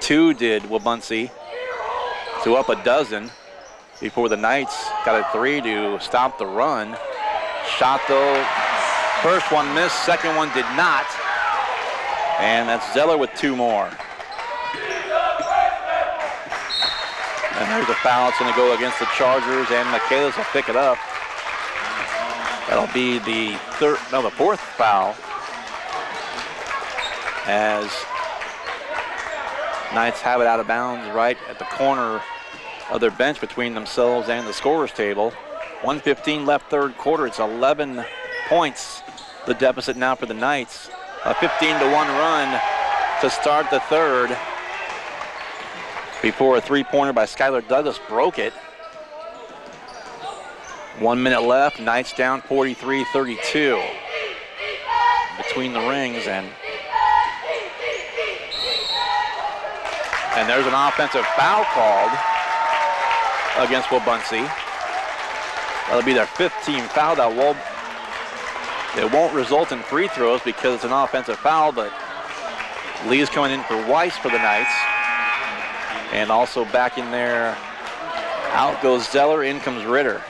2, did Wabaunsee, to up a dozen before the Knights got a 3 to stop the run. Shot though, first one missed, second one did not. And that's Zeller with 2 more. And there's a foul. It's going to go against the Chargers, and Michaelis will pick it up. That'll be the fourth foul, as Knights have it out of bounds right at the corner of their bench between themselves and the scorer's table. 1:15 left, third quarter. It's 11 points, the deficit now for the Knights. A 15-1 run to start the third before a three-pointer by Skylar Douglas broke it. 1 minute left, Knights down 43-32 between the rings, and there's an offensive foul called against Wabaunsee. That'll be their 15th foul. It won't result in free throws because it's an offensive foul, but Lee is coming in for Weiss for the Knights. And also back in there, out goes Zeller, in comes Ritter.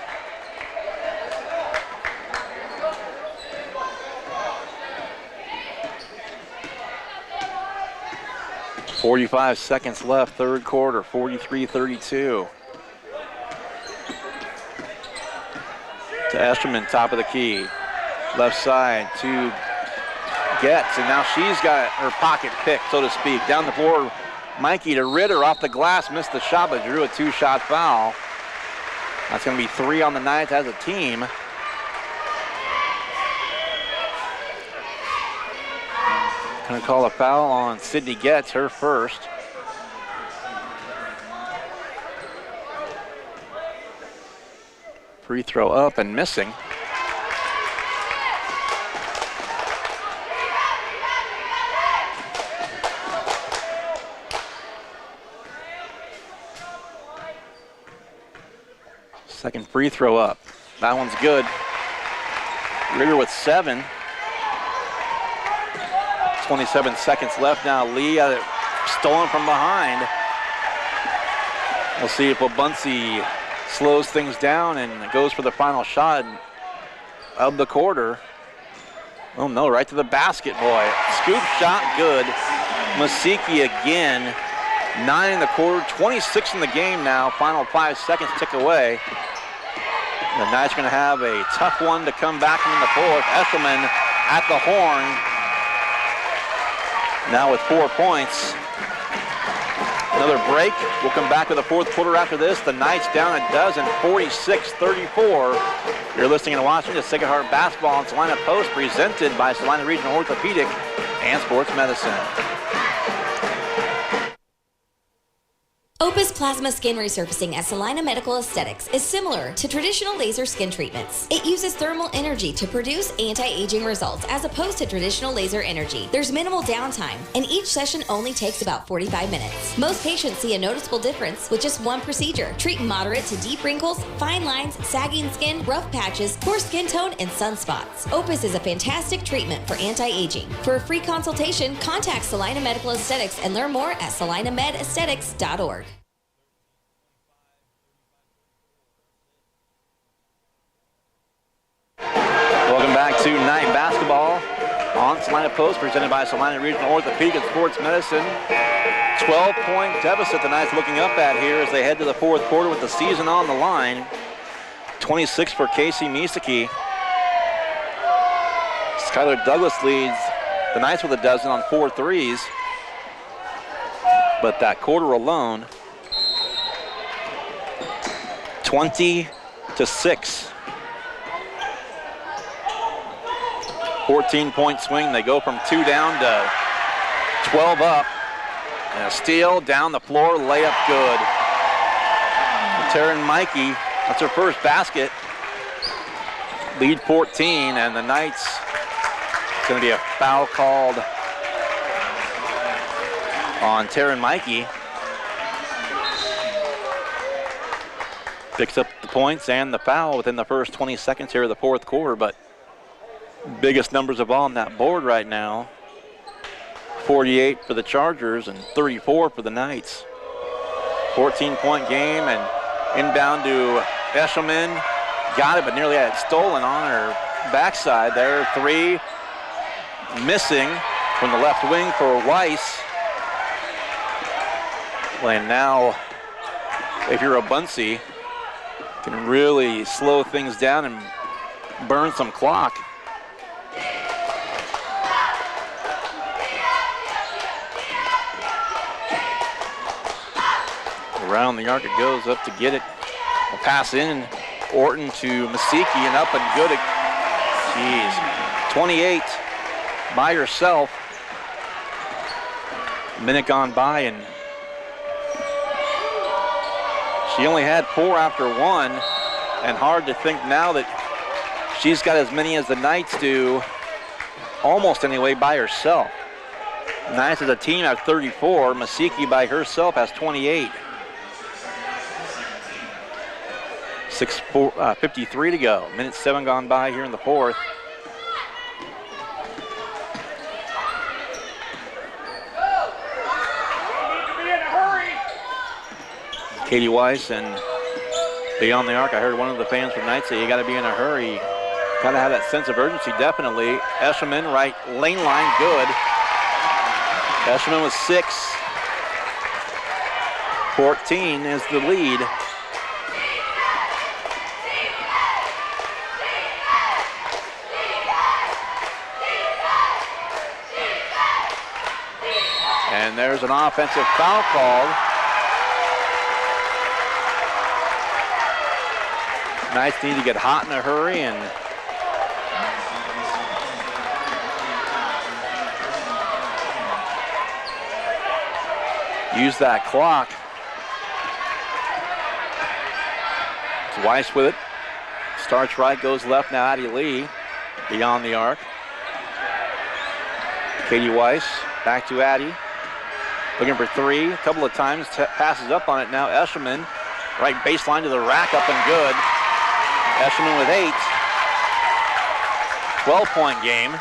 45 seconds left, third quarter, 43-32. To Esterman, top of the key. Left side to Getz, and now she's got her pocket picked, so to speak. Down the floor, Mikey to Ritter off the glass, missed the shot, but drew a 2-shot foul. That's going to be 3 on the Knights as a team. Going to call a foul on Sydney Getz, her first. Free throw up and missing. Second free throw up. That one's good. Ritter with 7. 27 seconds left now. Lee had it stolen from behind. We'll see if Wabaunsee slows things down and goes for the final shot of the quarter. Oh no, right to the basket, boy. Scoop shot, good. Masiki again. 9 in the quarter, 26 in the game now. Final 5 seconds tick away. The Knights are going to have a tough one to come back in the fourth. Eshelman at the horn. Now with 4 points. Another break. We'll come back with the fourth quarter after this. The Knights down a dozen, 46-34. You're listening and watching to Sacred Heart Basketball on Salina Post, presented by Salina Regional Orthopedic and Sports Medicine. Opus Plasma Skin Resurfacing at Salina Medical Aesthetics is similar to traditional laser skin treatments. It uses thermal energy to produce anti-aging results as opposed to traditional laser energy. There's minimal downtime, and each session only takes about 45 minutes. Most patients see a noticeable difference with just one procedure. Treat moderate to deep wrinkles, fine lines, sagging skin, rough patches, poor skin tone, and sunspots. Opus is a fantastic treatment for anti-aging. For a free consultation, contact Salina Medical Aesthetics and learn more at salinamedesthetics.org. Welcome back to night basketball on Salina Post, presented by Salina Regional Orthopedic and Sports Medicine. 12-point deficit the Knights looking up at here as they head to the fourth quarter with the season on the line. 26 for Casey Misaki. Skylar Douglas leads the Knights with a dozen on 4 threes. But that quarter alone, 20-6. 14-point swing. They go from 2 down to 12 up. And a steal down the floor, layup good. Taryn Mikey, that's her first basket. Lead 14, and the Knights, it's going to be a foul called on Taryn Mikey. Picks up the points and the foul within the first 20 seconds here of the fourth quarter, but biggest numbers of all on that board right now. 48 for the Chargers and 34 for the Knights. 14-point game, and inbound to Eshelman. Got it, but nearly had it stolen on her backside there. 3 missing from the left wing for Weiss. And now, if you're Wabaunsee, can really slow things down and burn some clock. Around the arc it goes, up to get it. A pass in, Orton to Masiki, and up and good. Jeez, 28 by herself. Minute gone by, and she only had 4 after 1, and hard to think now that she's got as many as the Knights do, almost anyway, by herself. Knights as a team have 34. Masiki by herself has 28. 53 to go. Minute 7 gone by here in the fourth. Katie Weiss and beyond the arc. I heard one of the fans from Knights say you got to be in a hurry. Got to have that sense of urgency, definitely. Eshelman, right lane line, good. Eshelman with 6. 14 is the lead. and there's an offensive foul called. Knights need to get hot in a hurry and use that clock. It's Weiss with it. Starts right, goes left. Now Addie Lee beyond the arc. Katie Weiss back to Addie. Looking for three. A couple of times. Passes up on it now. Eshelman. Right baseline to the rack. Up and good. Eshelman with 8. 12-point game.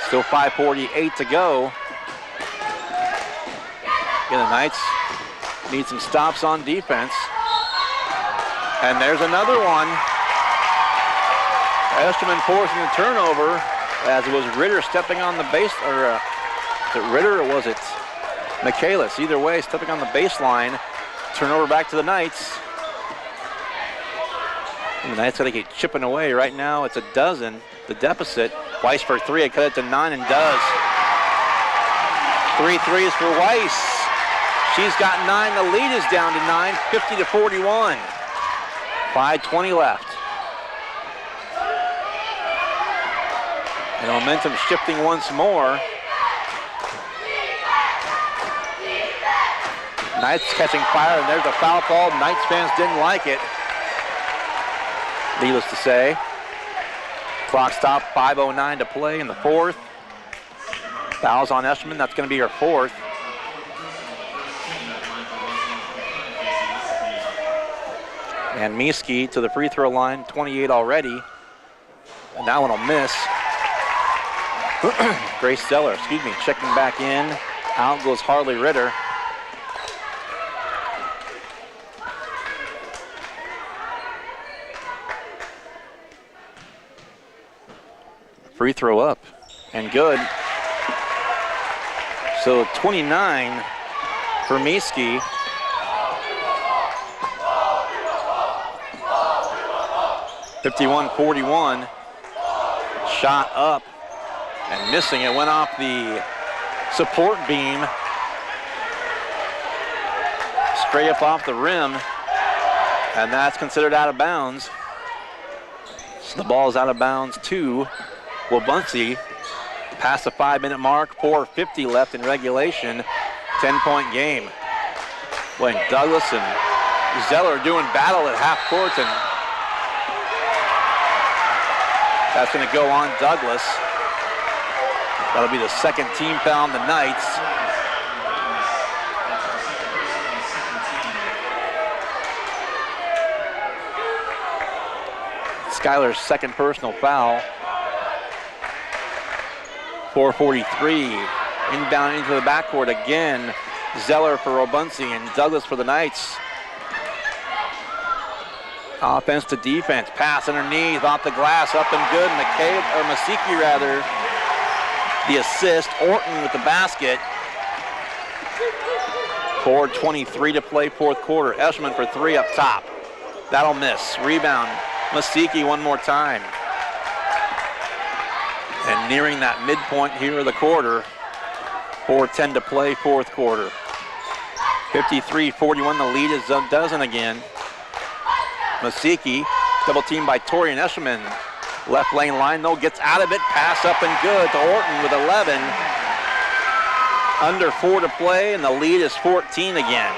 Still 5:48 to go. Again, the Knights need some stops on defense. And there's another one. Eshelman forcing the turnover as it was Ritter stepping on the base, or was it Ritter or was it Michaelis? Either way, stepping on the baseline. Turnover back to the Knights. And the Knights got to keep chipping away. Right now it's a dozen, the deficit. Weiss for 3, it cut it to 9 and does. 3 threes for Weiss. She's got 9, the lead is down to 9, 50-41. 5:20 left. And momentum shifting once more. Knights catching fire, and there's a foul call. Knights fans didn't like it. Needless to say. Clock stopped, 5:09 to play in the fourth. Fouls on Eshelman, that's going to be her 4th. And Mieske to the free throw line, 28 already. And that one will miss. Grace Zeller, checking back in. Out goes Harley Ritter. Free throw up and good. So 29 for Mieske. (51-41). Shot up and missing. It went off the support beam. Straight up off the rim. And that's considered out of bounds. So the ball is out of bounds to Wabaunsee. Past the 5-minute mark. 4:50 left in regulation. 10-point game. When Douglas and Zeller doing battle at half court, and that's going to go on Douglas. That'll be the second team foul on the Knights. Skyler's second personal foul. 4:43. Inbound into the backcourt again. Zeller for Wabaunsee and Douglas for the Knights. Offense to defense. Pass underneath, off the glass, up and good. Mieske rather. The assist. Orton with the basket. 4:23 to play, fourth quarter. Eshelman for 3 up top. That'll miss. Rebound. Mieske one more time. And nearing that midpoint here of the quarter. 4:10 to play, fourth quarter. 53-41, the lead is a dozen again. Mieske, double teamed by Torian Eshelman. Left lane line though, gets out of it, pass up and good to Orton with 11. Under 4 to play, and the lead is 14 again.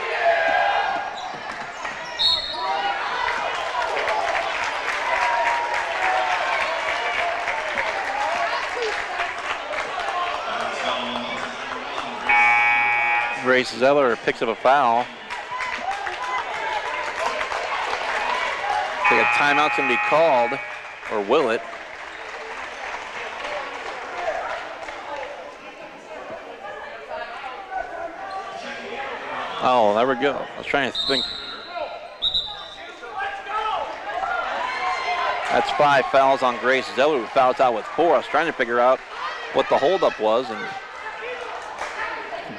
Grace Zeller picks up a foul. I think a timeout's going to be called, or will it? Oh, there we go. I was trying to think. That's 5 fouls on Grace Zeller, who fouls out with 4. I was trying to figure out what the holdup was, and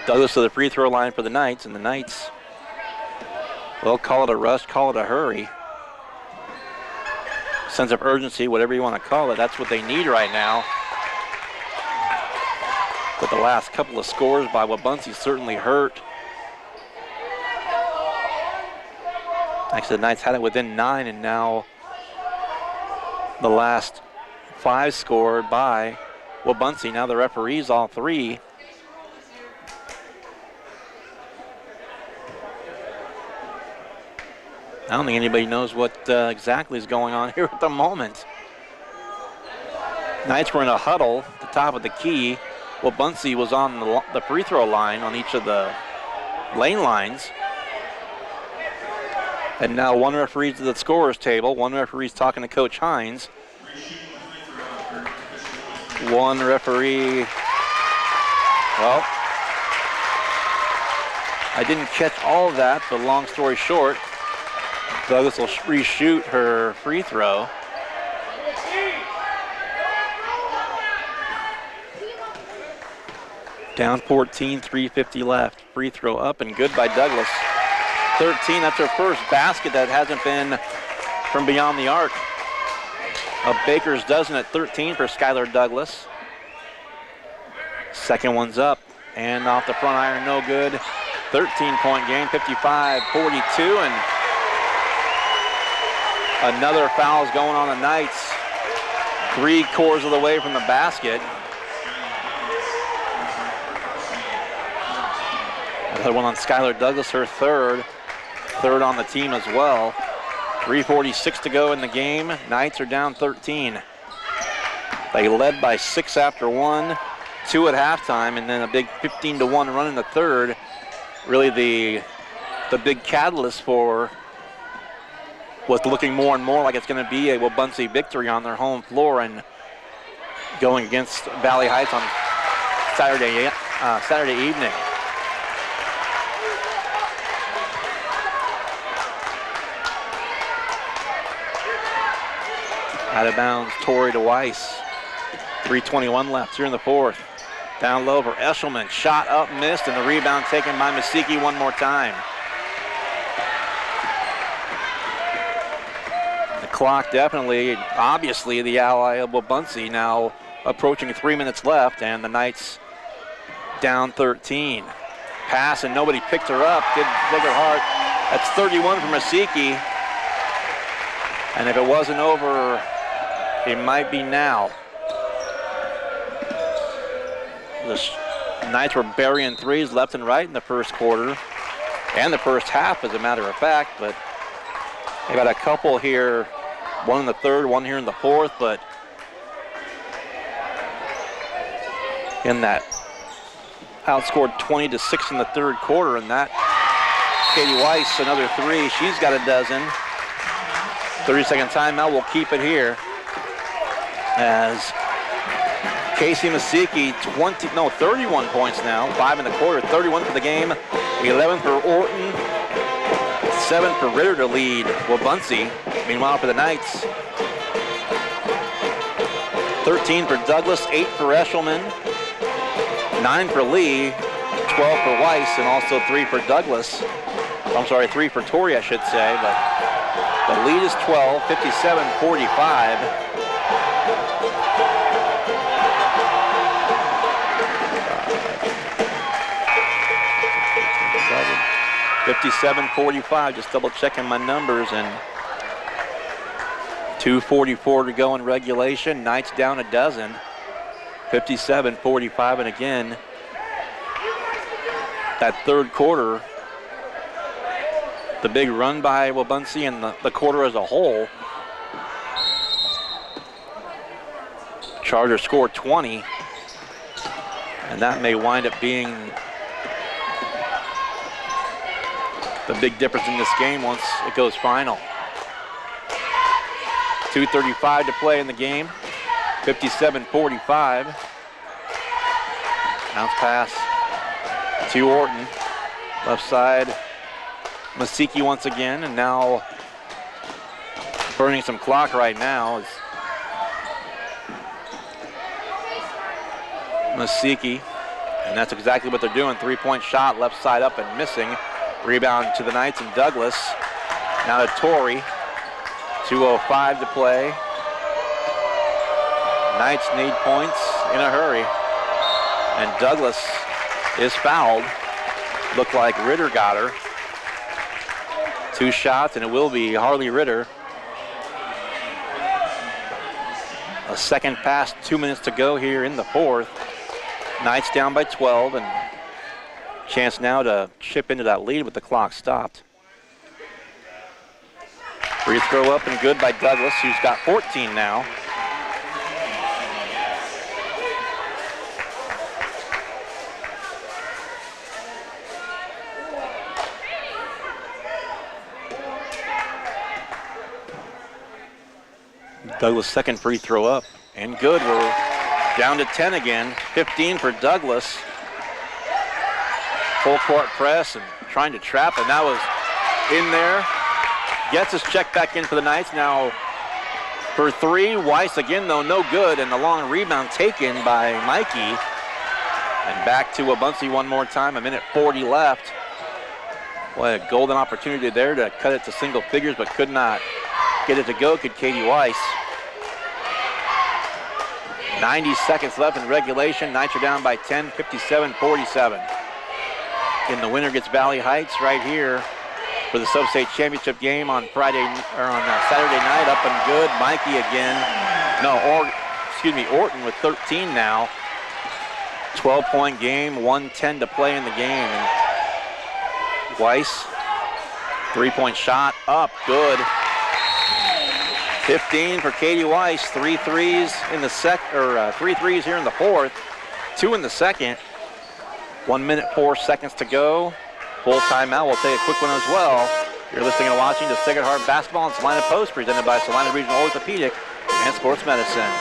Douglas to the free throw line for the Knights, and the Knights, well, call it a rush, call it a hurry. Sense of urgency, whatever you want to call it, that's what they need right now. But the last couple of scores by Wabaunsee certainly hurt. Actually, the Knights had it within 9, and now the last 5 scored by Wabaunsee. Now the referees, all 3. I don't think anybody knows what exactly is going on here at the moment. Knights were in a huddle at the top of the key. Wabaunsee was on the free throw line on each of the lane lines. And now one referee's at the scorer's table. One referee's talking to Coach Hines. One referee, well, I didn't catch all of that, but long story short, Douglas will reshoot her free throw. Down 14, 3:50 left. Free throw up and good by Douglas. 13, that's her first basket that hasn't been from beyond the arc. A baker's dozen at 13 for Skylar Douglas. Second one's up and off the front iron, no good. 13-point game, 55-42, and another foul's going on the Knights. 3/4 of the way from the basket. Another one on Skylar Douglas, her third on the team as well. 3:46 to go in the game. Knights are down 13. They led by 6 after 1, 2 at halftime, and then a big 15-1 run in the third. Really the big catalyst for what's looking more and more like it's going to be a Wabaunsee victory on their home floor and going against Valley Heights on Saturday evening. Out of bounds, Torrey to Weiss. 3:21 left here in the fourth. Down low for Eshelman. Shot up, missed, and the rebound taken by Masiki one more time. The clock definitely, obviously, the ally of Wabaunsee now approaching 3 minutes left, and the Knights down 13. Pass, and nobody picked her up. Did Bigger Hart. That's 31 for Masiki. And if it wasn't over, it might be now. The Knights were burying threes left and right in the first quarter and the first half, as a matter of fact, but they got a couple here, one in the third, one here in the fourth, but in that outscored 20-6 in the third quarter, and that Katie Weiss, another 3, she's got a dozen. 30-second timeout, we'll keep it here as Casey Masiki, 31 points now, 5 in the quarter, 31 for the game, 11 for Orton, 7 for Ritter to lead Wabaunsee. Meanwhile, for the Knights, 13 for Douglas, 8 for Eshelman, 9 for Lee, 12 for Weiss, and also 3 for Douglas. I'm sorry, 3 for Torrey, I should say, but the lead is 12, 57-45. 57-45, just double checking my numbers, and 2:44 to go in regulation. Knights down a dozen. 57-45, and again, that third quarter, the big run by Wabaunsee and the quarter as a whole. Chargers scored 20, and that may wind up being the big difference in this game once it goes final. 2:35 to play in the game. 57-45. Bounce pass to Orton. Left side, Masiki once again, and now burning some clock right now is Masiki, and that's exactly what they're doing. 3-point shot, left side up and missing. Rebound to the Knights and Douglas. Now to Torrey. 2:05 to play. Knights need points in a hurry. And Douglas is fouled. Looked like Ritter got her. 2 shots, and it will be Harley Ritter. A second past 2 minutes to go here in the fourth. Knights down by 12, and chance now to chip into that lead with the clock stopped. Free throw up and good by Douglas, who's got 14 now. Douglas' second free throw up and good. We're down to 10 again. 15 for Douglas. Full court press and trying to trap, and that was in there. Gets his check back in for the Knights. Now for 3. Weiss again, though, no good, and the long rebound taken by Mikey. And back to Wabaunsee one more time. 1:40 left. Boy, a golden opportunity there to cut it to single figures, but could not get it to go. Could Katie Weiss. 90 seconds left in regulation. Knights are down by 10, 57-47. And the winner gets Valley Heights right here for the sub-state championship game on Saturday night. Up and good. Mikey again. Orton with 13 now. 12-point game, 1:10 to play in the game. And Weiss, 3-point shot up, good. 15 for Katie Weiss. 3 threes in the 3 threes here in the fourth. 2 in the second. 1 minute, 4 seconds to go. Full timeout. We'll take a quick one as well. You're listening and watching to Sacred Heart Basketball and Salina Post, presented by Salina Regional Orthopedic and Sports Medicine.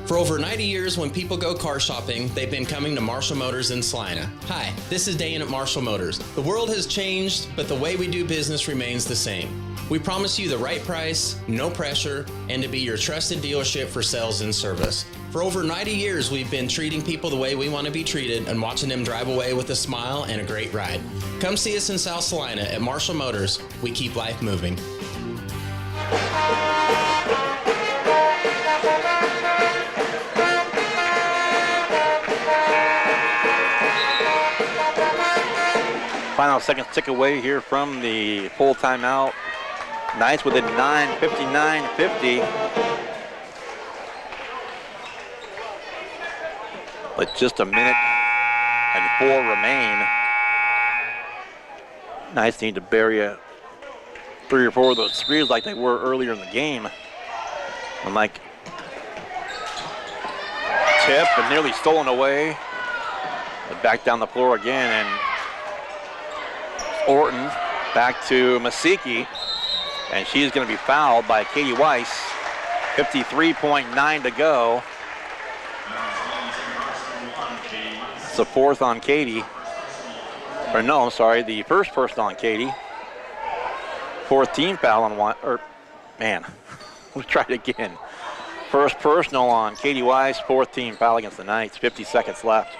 For over 90 years, when people go car shopping, they've been coming to Marshall Motors in Salina. Hi, this is Dane at Marshall Motors. The world has changed, but the way we do business remains the same. We promise you the right price, no pressure, and to be your trusted dealership for sales and service. For over 90 years, we've been treating people the way we want to be treated and watching them drive away with a smile and a great ride. Come see us in South Salina at Marshall Motors. We keep life moving. Final seconds tick away here from the full timeout. Knights within 9, 59-50. But just a minute and 4 remain. Knights need to bury 3 or 4 of those threes like they were earlier in the game. And like tip and nearly stolen away. But back down the floor again, and Orton back to Masiki, and she's going to be fouled by Katie Weiss. 53.9 to go. It's the fourth on Katie. Or no, I'm sorry, the first person on Katie. Fourth team foul on one, we'll try it again. First personal on Katie Weiss, fourth team foul against the Knights. 50 seconds left.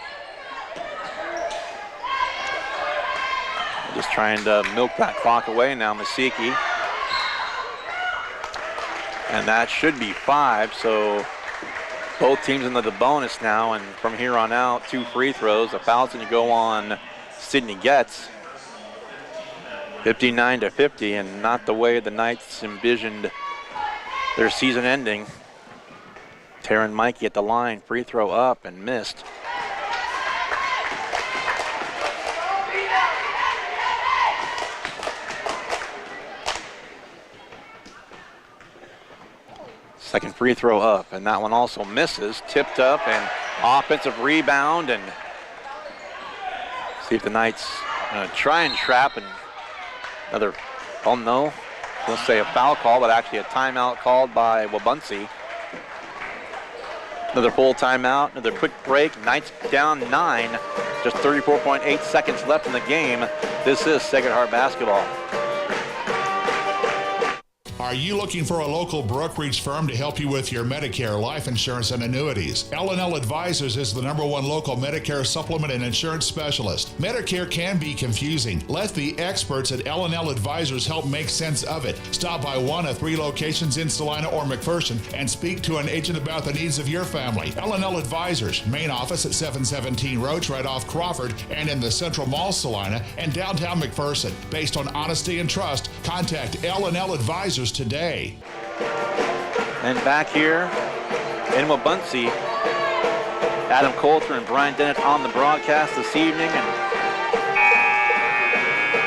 Just trying to milk that clock away now, Masiki. And that should be 5, so both teams into the bonus now, and from here on out, 2 free throws. A foul's going to go on Sydney Getz. 59-50, and not the way the Knights envisioned their season ending. Taryn Mikey at the line, free throw up and missed. Second free throw up, and that one also misses. Tipped up and offensive rebound, and see if the Knights try and trap, and another, oh no, let's say a foul call, but actually a timeout called by Wabaunsee. Another full timeout, another quick break. Knights down 9, just 34.8 seconds left in the game. This is Sacred Heart Basketball. Are you looking for a local brokerage firm to help you with your Medicare, life insurance, and annuities? L&L Advisors is the #1 local Medicare supplement and insurance specialist. Medicare can be confusing. Let the experts at L&L Advisors help make sense of it. Stop by one of 3 locations in Salina or McPherson and speak to an agent about the needs of your family. L&L Advisors, main office at 717 Roach, right off Crawford, and in the Central Mall, Salina, and downtown McPherson. Based on honesty and trust, contact L&L Advisors today. And back here in Wabaunsee, Adam Coulter and Brian Dennett on the broadcast this evening, and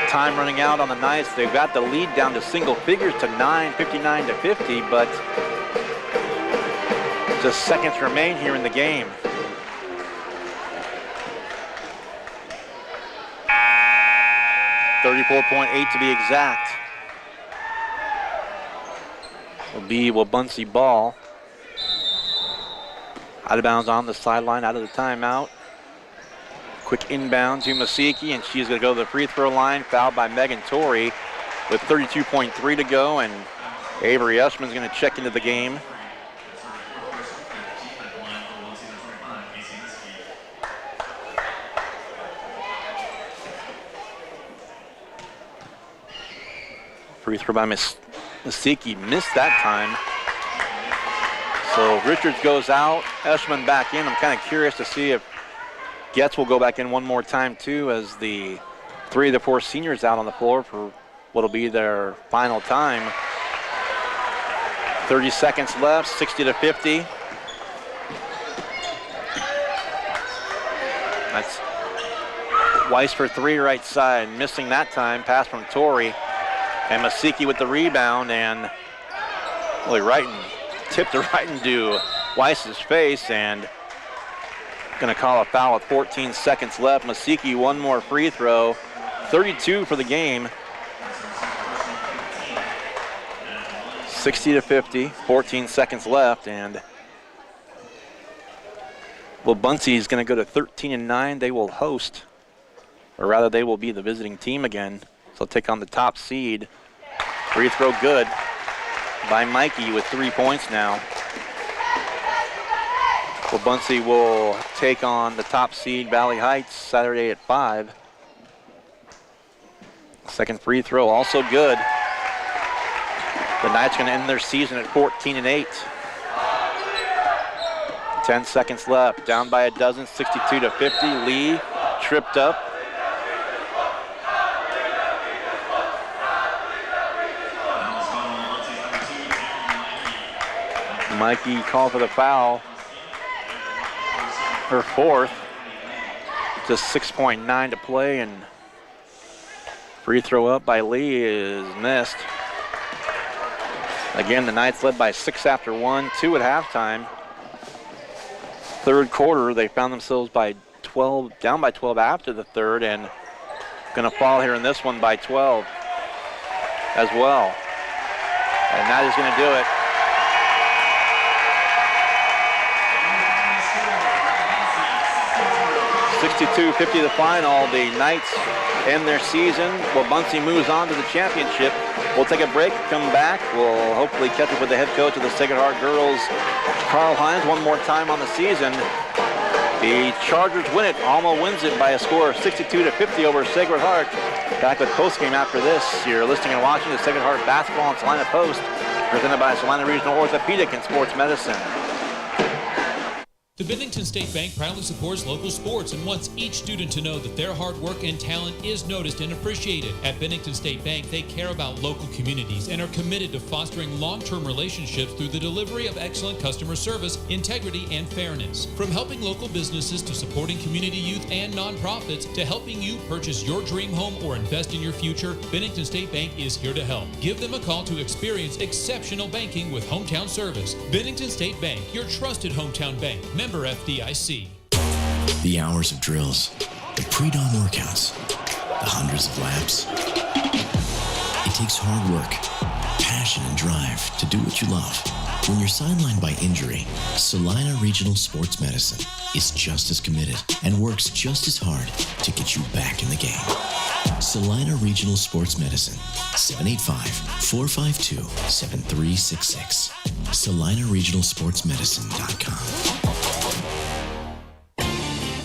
time running out on the Knights. They've got the lead down to single figures to 9, 59 to 50, but just seconds remain here in the game. .8 to be exact. Will be Wabaunsee ball. Out of bounds on the sideline, out of the timeout. Quick inbound to Masiki, and she's going to go to the free throw line. Fouled by Megan Torrey with 32.3 to go, and Avery Eshman's going to check into the game. Free throw by Masiki, missed that time. So Richards goes out, Eshman back in. I'm kind of curious to see if Getz will go back in one more time too, as the 3 of the 4 seniors out on the floor for what'll be their final time. 30 seconds left, 60 to 50. That's Weiss for 3 right side, missing that time. Pass from Torrey. And Masiki with the rebound, and really tipped it right into Weiss's face, and gonna call a foul with 14 seconds left. Masiki, one more free throw, 32 for the game. 60 to 50, 14 seconds left, and Wabaunsee is gonna go to 13-9. They will host, or rather they will be the visiting team again. So take on the top seed. Free throw good by Mikey with 3 points now. Wabaunsee will take on the top seed Valley Heights Saturday at 5. Second free throw also good. The Knights going to end their season at 14-8. 10 seconds left, down by a dozen, 62 to 50. Lee tripped up. Mikey called for the foul, her 4th. Just 6.9 to play, and free throw up by Lee is missed. Again, the Knights led by 6 after 1, 2 at halftime. Third quarter, they found themselves down by 12 after the third, and gonna fall here in this one by 12 as well. And that is gonna do it. 62-50 the final. The Knights end their season. Wabaunsee moves on to the championship. We'll take a break, come back. We'll hopefully catch up with the head coach of the Sacred Heart girls, Carl Hines, one more time on the season. The Chargers win it. Alma wins it by a score of 62-50 over Sacred Heart. Back with postgame after this. You're listening and watching the Sacred Heart Basketball and Salina Post, presented by Salina Regional Orthopedic and Sports Medicine. The Bennington State Bank proudly supports local sports and wants each student to know that their hard work and talent is noticed and appreciated. At Bennington State Bank, they care about local communities and are committed to fostering long-term relationships through the delivery of excellent customer service, integrity, and fairness. From helping local businesses to supporting community youth and nonprofits to helping you purchase your dream home or invest in your future, Bennington State Bank is here to help. Give them a call to experience exceptional banking with hometown service. Bennington State Bank, your trusted hometown bank. Member FDIC. The hours of drills, the pre-dawn workouts, the hundreds of laps. It takes hard work, passion, and drive to do what you love. When you're sidelined by injury, Salina Regional Sports Medicine is just as committed and works just as hard to get you back in the game. Salina Regional Sports Medicine, 785-452-7366. SalinaRegionalSportsMedicine.com.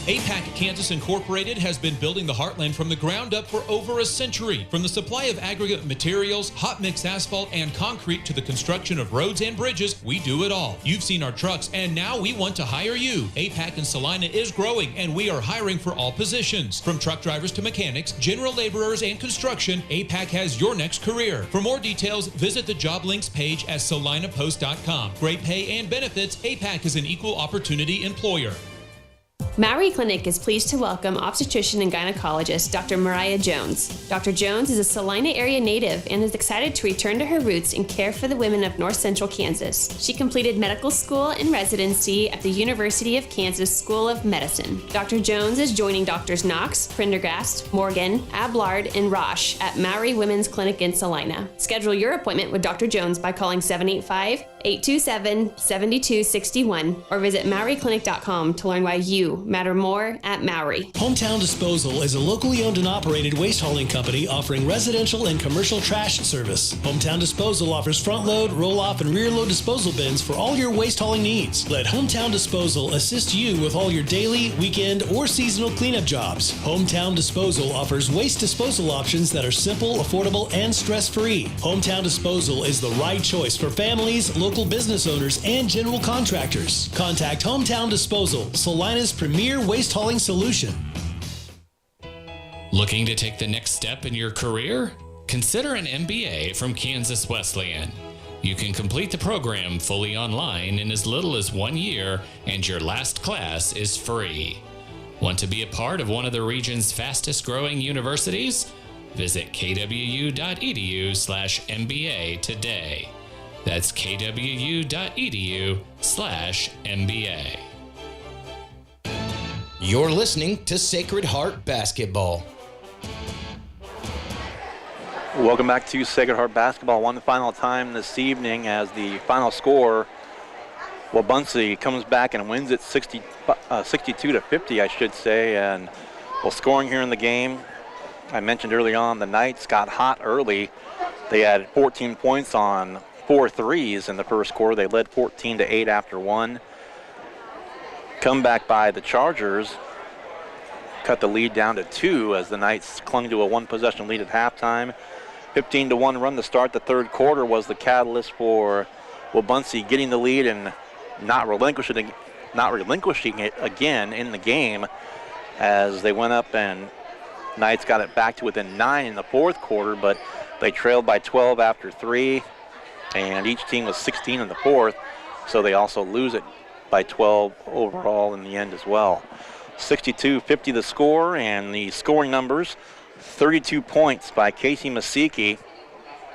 APAC Kansas Incorporated has been building the heartland from the ground up for over a century. From the supply of aggregate materials, hot mix asphalt, and concrete to the construction of roads and bridges, we do it all. You've seen our trucks, and now we want to hire you. APAC in Salina is growing, and we are hiring for all positions. From truck drivers to mechanics, general laborers, and construction, APAC has your next career. For more details, visit the job links page at salinapost.com. Great pay and benefits, APAC is an equal opportunity employer. Maori Clinic is pleased to welcome obstetrician and gynecologist Dr. Mariah Jones. Dr. Jones is a Salina area native and is excited to return to her roots and care for the women of north central Kansas. She completed medical school and residency at the University of Kansas School of Medicine. Dr. Jones is joining Drs. Knox, Prendergast, Morgan, Ablard, and Roche at Maori Women's Clinic in Salina. Schedule your appointment with Dr. Jones by calling 785-827-7261 or visit MaoriClinic.com to learn why you matter more at Maori. Hometown Disposal is a locally owned and operated waste hauling company offering residential and commercial trash service. Hometown Disposal offers front load, roll off, and rear load disposal bins for all your waste hauling needs. Let Hometown Disposal assist you with all your daily, weekend, or seasonal cleanup jobs. Hometown Disposal offers waste disposal options that are simple, affordable, and stress-free. Hometown Disposal is the right choice for families, local business owners, and general contractors. Contact Hometown Disposal, Salina's premier waste hauling solution. Looking to take the next step in your career? Consider an MBA from Kansas Wesleyan. You can complete the program fully online in as little as 1 year, and your last class is free. Want to be a part of one of the region's fastest growing universities? Visit kwu.edu/MBA today. That's kwu.edu/MBA. You're listening to Sacred Heart Basketball. Welcome back to Sacred Heart Basketball. One final time this evening as the final score, Wabaunsee comes back and wins it 62-50, I should say. And well, scoring here in the game, I mentioned early on, the Knights got hot early. They had 14 points on 4 threes in the first quarter. They led 14-8 after one. Comeback by the Chargers cut the lead down to 2 as the Knights clung to a one-possession lead at halftime. 15-1 run to start the third quarter was the catalyst for Wabaunsee getting the lead and not relinquishing it again in the game as they went up, and Knights got it back to within 9 in the fourth quarter, but they trailed by 12 after 3, and each team was 16 in the fourth, so they also lose it by 12 overall in the end as well. 62-50 the score, and the scoring numbers: 32 points by Casey Masiki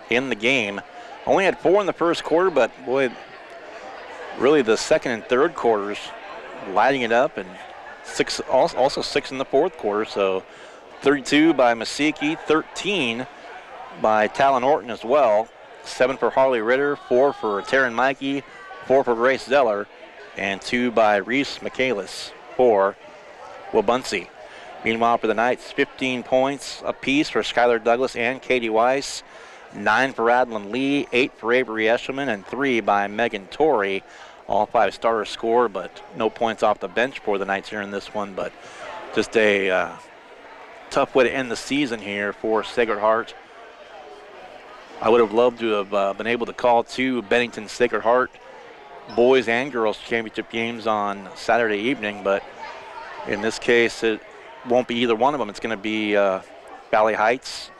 in the game. Only had 4 in the first quarter, but boy, really the second and third quarters lighting it up, and also 6 in the fourth quarter. So 32 by Masiki, 13 by Talon Orton as well. 7 for Harley Ritter, 4 for Taryn Mikey, 4 for Grace Zeller, and 2 by Reese Michaelis for Wabaunsee. Meanwhile, for the Knights, 15 points apiece for Skylar Douglas and Katie Weiss, 9 for Adeline Lee, 8 for Avery Eshelman, and 3 by Megan Torrey. All 5 starters score, but no points off the bench for the Knights here in this one. But just a tough way to end the season here for Sacred Heart. I would have loved to have been able to call 2 Bennington Sacred Heart boys and girls championship games on Saturday evening, but in this case it won't be either one of them. It's going to be Valley Heights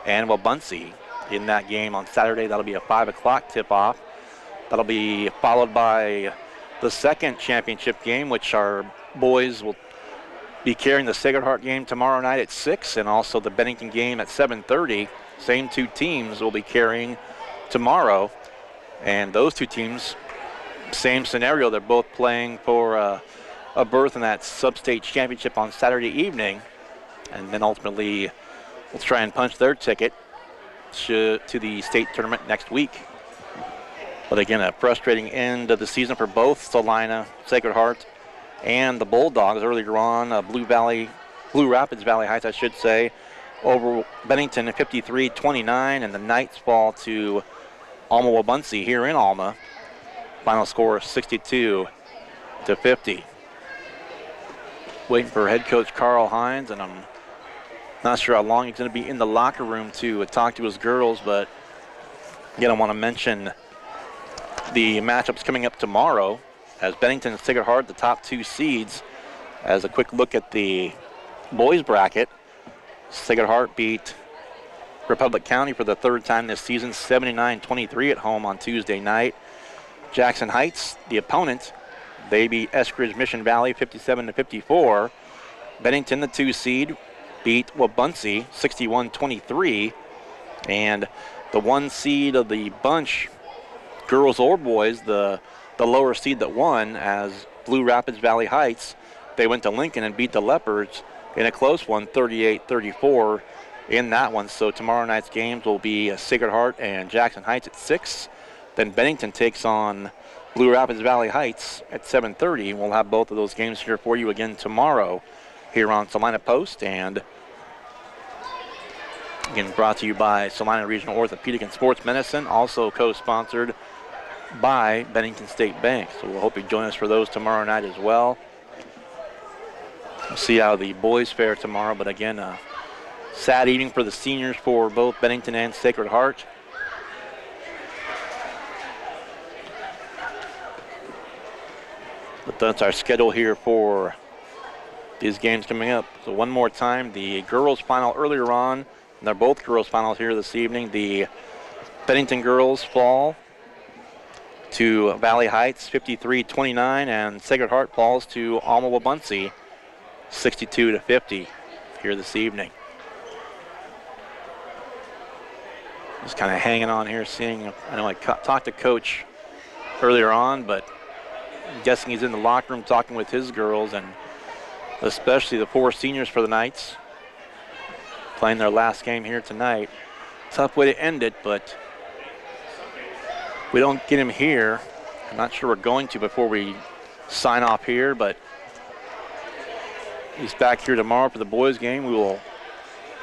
and Wabaunsee in that game on Saturday. That'll be a 5 o'clock tip-off. That'll be followed by the second championship game, which our boys will be carrying the Sacred Heart game tomorrow night at 6, and also the Bennington game at 7:30. Same 2 teams will be carrying tomorrow, and those 2 teams, same scenario. They're both playing for a berth in that sub-state championship on Saturday evening, and then ultimately will try and punch their ticket to the state tournament next week. But again, a frustrating end of the season for both Salina, Sacred Heart, and the Bulldogs. Earlier on, Blue Rapids Valley Heights, I should say, over Bennington 53-29, and the Knights fall to Alma Wabaunsee here in Alma. Final score 62-50. Waiting for head coach Carl Hines, and I'm not sure how long he's going to be in the locker room to talk to his girls, but again, I want to mention the matchups coming up tomorrow as Bennington and Sacred Heart, the top 2 seeds. As a quick look at the boys bracket, Sacred Heart beat Republic County for the 3rd time this season, 79-23 at home on Tuesday night. Jackson Heights, the opponent, they beat Eskridge Mission Valley 57-54. Bennington, the 2 seed, beat Wabaunsee 61-23. And the 1 seed of the bunch, girls or boys, the lower seed that won, as Blue Rapids Valley Heights, they went to Lincoln and beat the Leopards in a close one, 38-34 in that one. So tomorrow night's games will be Sacred Heart and Jackson Heights at 6. Then Bennington takes on Blue Rapids Valley Heights at 7:30. We'll have both of those games here for you again tomorrow here on Salina Post. And again, brought to you by Salina Regional Orthopedic and Sports Medicine, also co-sponsored by Bennington State Bank. So we'll hope you join us for those tomorrow night as well. We'll see how the boys fare tomorrow, but again, a sad evening for the seniors for both Bennington and Sacred Heart. But that's our schedule here for these games coming up. So one more time, the girls final earlier on, and they're both girls finals here this evening. The Bennington girls fall to Valley Heights 53-29, and Sacred Heart falls to Alma Wabaunsee 62-50 here this evening. Just kind of hanging on here, seeing, I know I talked to Coach earlier on, but I'm guessing he's in the locker room talking with his girls, and especially the 4 seniors for the Knights playing their last game here tonight. Tough way to end it, but we don't get him here. I'm not sure we're going to before we sign off here, but he's back here tomorrow for the boys game. We will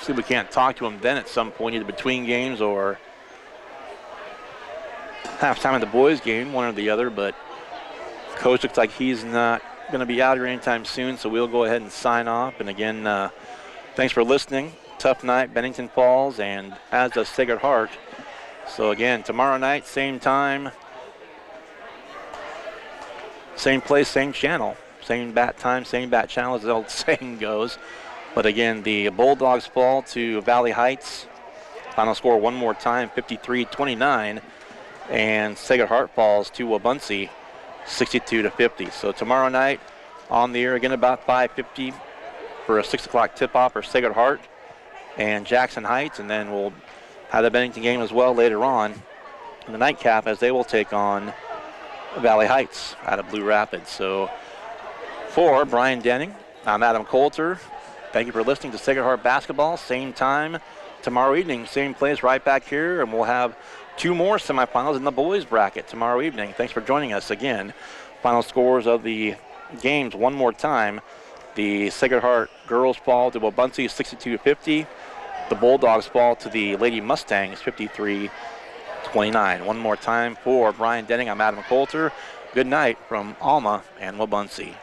see if we can't talk to him then at some point, either between games or halftime of the boys game, one or the other. But Coach looks like he's not going to be out here anytime soon, so we'll go ahead and sign off. And again, thanks for listening. Tough night, Bennington Falls, and as does Sacred Heart. So again, tomorrow night, same time, same place, same channel. Same bat time, same bat channel, as the old saying goes. But again, the Bulldogs fall to Valley Heights. Final score one more time, 53-29. And Sacred Heart falls to Wabaunsee, 62-50. So tomorrow night on the air again about 5:50 for a 6 o'clock tip-off for Sacred Heart and Jackson Heights. And then we'll have the Bennington game as well later on in the nightcap, as they will take on Valley Heights out of Blue Rapids. So for Brian Denning, I'm Adam Coulter. Thank you for listening to Sacred Heart Basketball. Same time tomorrow evening, same place right back here, and we'll have 2 more semifinals in the boys bracket tomorrow evening. Thanks for joining us again. Final scores of the games one more time. The Sacred Heart girls fall to Wabaunsee 62-50. The Bulldogs fall to the Lady Mustangs 53-29. One more time for Brian Denning, I'm Adam Coulter. Good night from Alma and Wabaunsee.